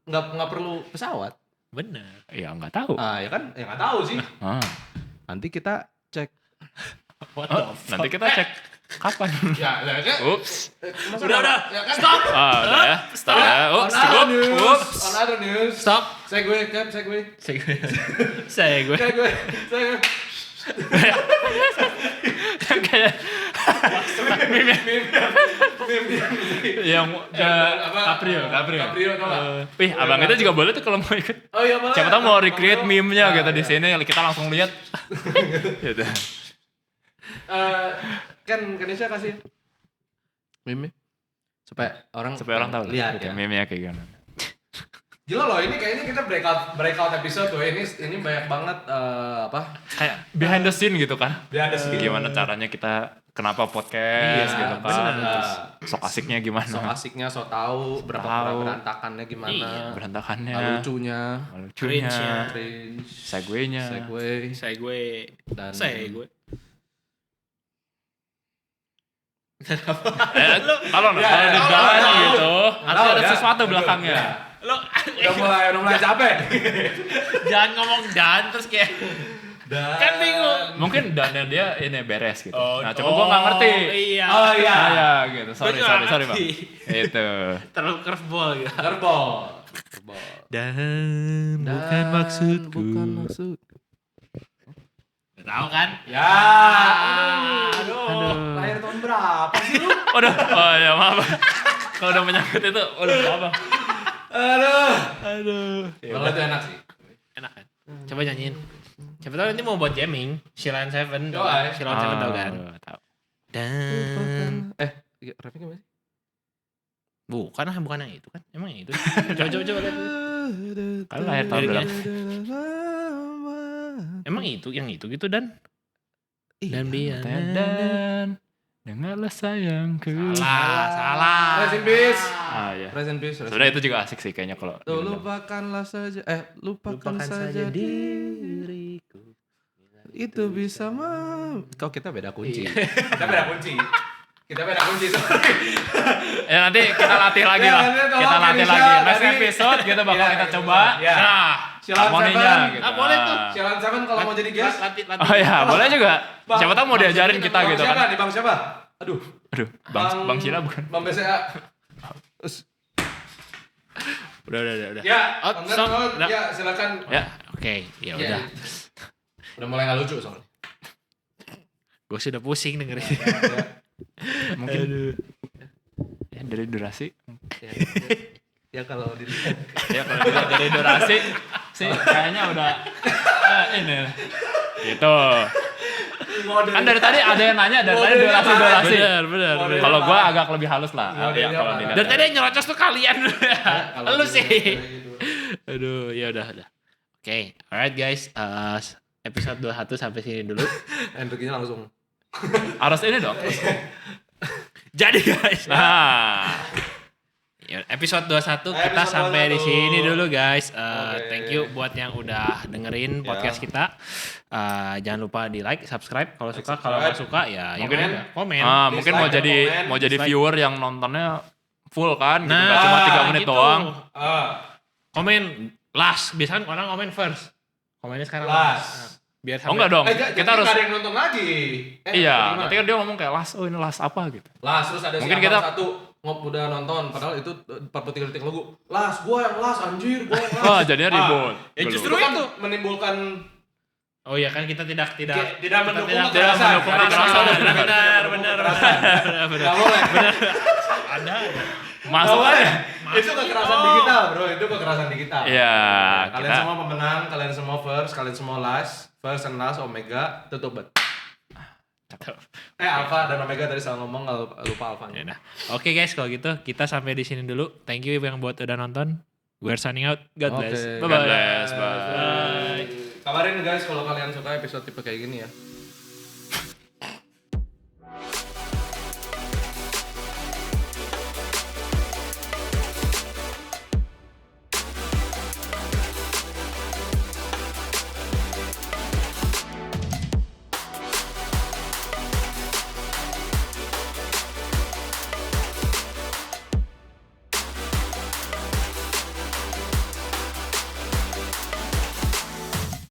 [SPEAKER 2] Nggak perlu pesawat.
[SPEAKER 1] Bener.
[SPEAKER 3] Ya nggak tahu.
[SPEAKER 2] Ya kan? Ya nggak tahu sih.
[SPEAKER 3] Ah.
[SPEAKER 2] Nanti kita cek.
[SPEAKER 1] What
[SPEAKER 3] Oh, nanti kita cek kapan.
[SPEAKER 2] Ya, kan?
[SPEAKER 3] Ups.
[SPEAKER 1] Udah.
[SPEAKER 2] Ya kan?
[SPEAKER 1] Stop.
[SPEAKER 3] Udah ya. Stop ya.
[SPEAKER 2] On
[SPEAKER 3] Ups.
[SPEAKER 2] other news.
[SPEAKER 3] Ups.
[SPEAKER 2] On other news.
[SPEAKER 1] Stop.
[SPEAKER 2] Segue, Cap, segue.
[SPEAKER 1] Saya gue.
[SPEAKER 2] Segue.
[SPEAKER 3] Kayak yang
[SPEAKER 2] Caprio tau nggak?
[SPEAKER 3] Wih, abang kita juga boleh tuh kalau mau ikut.
[SPEAKER 2] Oh iya boleh.
[SPEAKER 3] Siapa tahu mau recreate meme-nya
[SPEAKER 2] Nah,
[SPEAKER 3] gitu di
[SPEAKER 2] iya.
[SPEAKER 3] sini kita langsung lihat. Gitu.
[SPEAKER 2] Kan Kanisha kasih meme supaya orang
[SPEAKER 3] tahu
[SPEAKER 2] lihat
[SPEAKER 3] gitu,
[SPEAKER 2] ya.
[SPEAKER 3] meme-nya kayak gimana.
[SPEAKER 2] Gila loh, ini kayaknya kita breakout episode tuh. Ini banyak banget
[SPEAKER 3] Kayak behind the scene gitu kan.
[SPEAKER 2] Behind the scene.
[SPEAKER 3] Gimana caranya kita kenapa podcast gitu kan.
[SPEAKER 2] bener.
[SPEAKER 3] Terus sok asiknya gimana.
[SPEAKER 2] So asiknya, so tahu berapa
[SPEAKER 3] Tahu.
[SPEAKER 2] berantakannya gimana.
[SPEAKER 1] Iya.
[SPEAKER 3] Berantakannya.
[SPEAKER 2] Lucunya,
[SPEAKER 3] Lucunya.
[SPEAKER 1] Cringe-nya.
[SPEAKER 2] cringe,
[SPEAKER 3] Segway-nya.
[SPEAKER 2] segue
[SPEAKER 1] Saya gue.
[SPEAKER 2] dan
[SPEAKER 3] Kalau nonton gitu, harus
[SPEAKER 2] tahu
[SPEAKER 3] ada
[SPEAKER 2] ya.
[SPEAKER 3] sesuatu
[SPEAKER 2] Betul,
[SPEAKER 3] belakangnya.
[SPEAKER 2] ya.
[SPEAKER 1] Lo
[SPEAKER 2] Udah mulai capek.
[SPEAKER 1] jangan ngomong dan terus kayak kan bingung.
[SPEAKER 3] Mungkin dannya dia ini beres gitu.
[SPEAKER 1] Oh,
[SPEAKER 3] Nah, cuma gua nggak ngerti.
[SPEAKER 1] Iya.
[SPEAKER 2] Oh iya.
[SPEAKER 3] Ah, ya gitu. Sorry
[SPEAKER 1] Gua juga
[SPEAKER 3] Bang.
[SPEAKER 1] ngerti.
[SPEAKER 3] Itu.
[SPEAKER 1] Terlalu curveball gitu.
[SPEAKER 2] Kerbol.
[SPEAKER 1] Dan bukan maksudku.
[SPEAKER 2] Bukan maksud.
[SPEAKER 1] Tahu kan?
[SPEAKER 2] Ya.
[SPEAKER 1] Aduh.
[SPEAKER 2] Lahir tahun berapa sih lu?
[SPEAKER 3] Udah. Oh ya maaf. Kalau udah menyangkut itu, udah apa?
[SPEAKER 2] Aduh. Kalau itu enak sih.
[SPEAKER 1] Enak kan? Coba nyanyiin. Siapa tahu nanti mau buat jamming. Shilan Seven.
[SPEAKER 2] Yo, ay.
[SPEAKER 1] Shilan Seven tau kan?
[SPEAKER 3] Tahu.
[SPEAKER 1] Dan
[SPEAKER 2] Rapnya gimana sih?
[SPEAKER 1] bukan yang itu kan? Emang yang itu? Coba lihat.
[SPEAKER 3] Kan lahir tahun
[SPEAKER 1] Liriknya.
[SPEAKER 3] berapa?
[SPEAKER 1] Emang itu yang itu gitu dan dan biar
[SPEAKER 3] Dan dengarlah sayangku.
[SPEAKER 1] salah.
[SPEAKER 2] Rest in peace.
[SPEAKER 3] Ah ya.
[SPEAKER 2] Rest in peace.
[SPEAKER 3] Sebenarnya itu juga asik sih kayaknya kalau.
[SPEAKER 2] Tuh,
[SPEAKER 3] diundang.
[SPEAKER 2] lupakanlah saja. Lupakan saja
[SPEAKER 1] diriku.
[SPEAKER 2] itu bisa Kok kita beda kunci. Kita beda kunci. Kita beda kunci.
[SPEAKER 3] Ya nanti kita latih lagi lah. Kita latih lagi. Next episode kita bakal kita coba. Nah, harmoninya gitu.
[SPEAKER 1] Boleh tuh.
[SPEAKER 2] Sialan Seven kalau mau jadi guest.
[SPEAKER 1] Latih.
[SPEAKER 3] Oh iya, boleh juga. Siapa tahu mau diajarin kita gitu kan.
[SPEAKER 2] Siapa nih, Bang siapa? Aduh,
[SPEAKER 3] Bang Cila bukan.
[SPEAKER 2] Bang BCA.
[SPEAKER 1] Udah.
[SPEAKER 2] Ya,
[SPEAKER 1] udah.
[SPEAKER 2] ya silakan.
[SPEAKER 3] Ya,
[SPEAKER 1] Oke, ya udah.
[SPEAKER 2] Udah mulai nggak lucu soalnya.
[SPEAKER 1] Gue sudah pusing dengerin.
[SPEAKER 3] mungkin ya, dari durasi.
[SPEAKER 2] Ya kalau dilihat.
[SPEAKER 3] Ya kalau dilihat dari durasi sih kayaknya udah ini. Gitu. Kan dari tadi ada yang nanya dari tadi durasi.
[SPEAKER 1] Benar.
[SPEAKER 3] Kalau gua agak lebih halus lah. Ya kalau dilihat.
[SPEAKER 1] Dari tadi yang nyerocos tuh kalian. Lu sih. Aduh, ya udah. Oke, alright guys. Episode 21 sampai sini dulu.
[SPEAKER 2] Endingnya langsung.
[SPEAKER 3] Harus ini dong.
[SPEAKER 1] Jadi guys.
[SPEAKER 3] Nah,
[SPEAKER 1] Ya, episode 21 kita sampai di sini dulu guys. Thank you buat yang udah dengerin podcast kita. Jangan lupa di like, subscribe kalau suka. Kalau nggak suka ya
[SPEAKER 3] mungkin
[SPEAKER 1] komen.
[SPEAKER 3] Mungkin mau jadi viewer yang nontonnya full kan, gitu. Nggak cuma 3 menit
[SPEAKER 1] gitu.
[SPEAKER 3] doang.
[SPEAKER 1] Komen last. Biasanya orang komen first. Komennya sekarang
[SPEAKER 2] Last.
[SPEAKER 1] Biar
[SPEAKER 3] Oh enggak dong. Kita harus
[SPEAKER 2] ada yang nonton lagi.
[SPEAKER 3] iya, nanti kan dia ngomong kayak last, oh ini last apa gitu.
[SPEAKER 2] Last terus ada
[SPEAKER 3] Mungkin
[SPEAKER 2] si
[SPEAKER 3] kita
[SPEAKER 2] satu udah nonton padahal itu 40 detik lagu. Last, gua yang last anjir, gua yang last.
[SPEAKER 3] Oh, jadinya ribut.
[SPEAKER 1] Ya justru
[SPEAKER 2] Itu kan
[SPEAKER 1] itu
[SPEAKER 2] menimbulkan
[SPEAKER 1] Oh iya kan kita tidak
[SPEAKER 2] mendukung
[SPEAKER 3] kekerasan.
[SPEAKER 1] Benar.
[SPEAKER 2] Enggak boleh.
[SPEAKER 1] Ada.
[SPEAKER 3] Masuk aja.
[SPEAKER 2] Itu kekerasan digital, Bro. Itu kekerasan digital.
[SPEAKER 3] Iya,
[SPEAKER 2] Kalian
[SPEAKER 3] kita
[SPEAKER 2] semua pemenang, kalian semua first, kalian semua last. First and last Omega tutup bet. Alpha dan Omega tadi salah ngomong, nggak lupa Alpha.
[SPEAKER 1] Ya udah. Oke guys, kalau gitu kita sampai di sini dulu. Thank you yang buat udah nonton. We're signing out. God bless.
[SPEAKER 2] Oke.
[SPEAKER 1] Bye
[SPEAKER 3] God
[SPEAKER 1] bye.
[SPEAKER 3] bless. Bye.
[SPEAKER 2] Kabarin guys kalau kalian suka episode tipe kayak gini ya.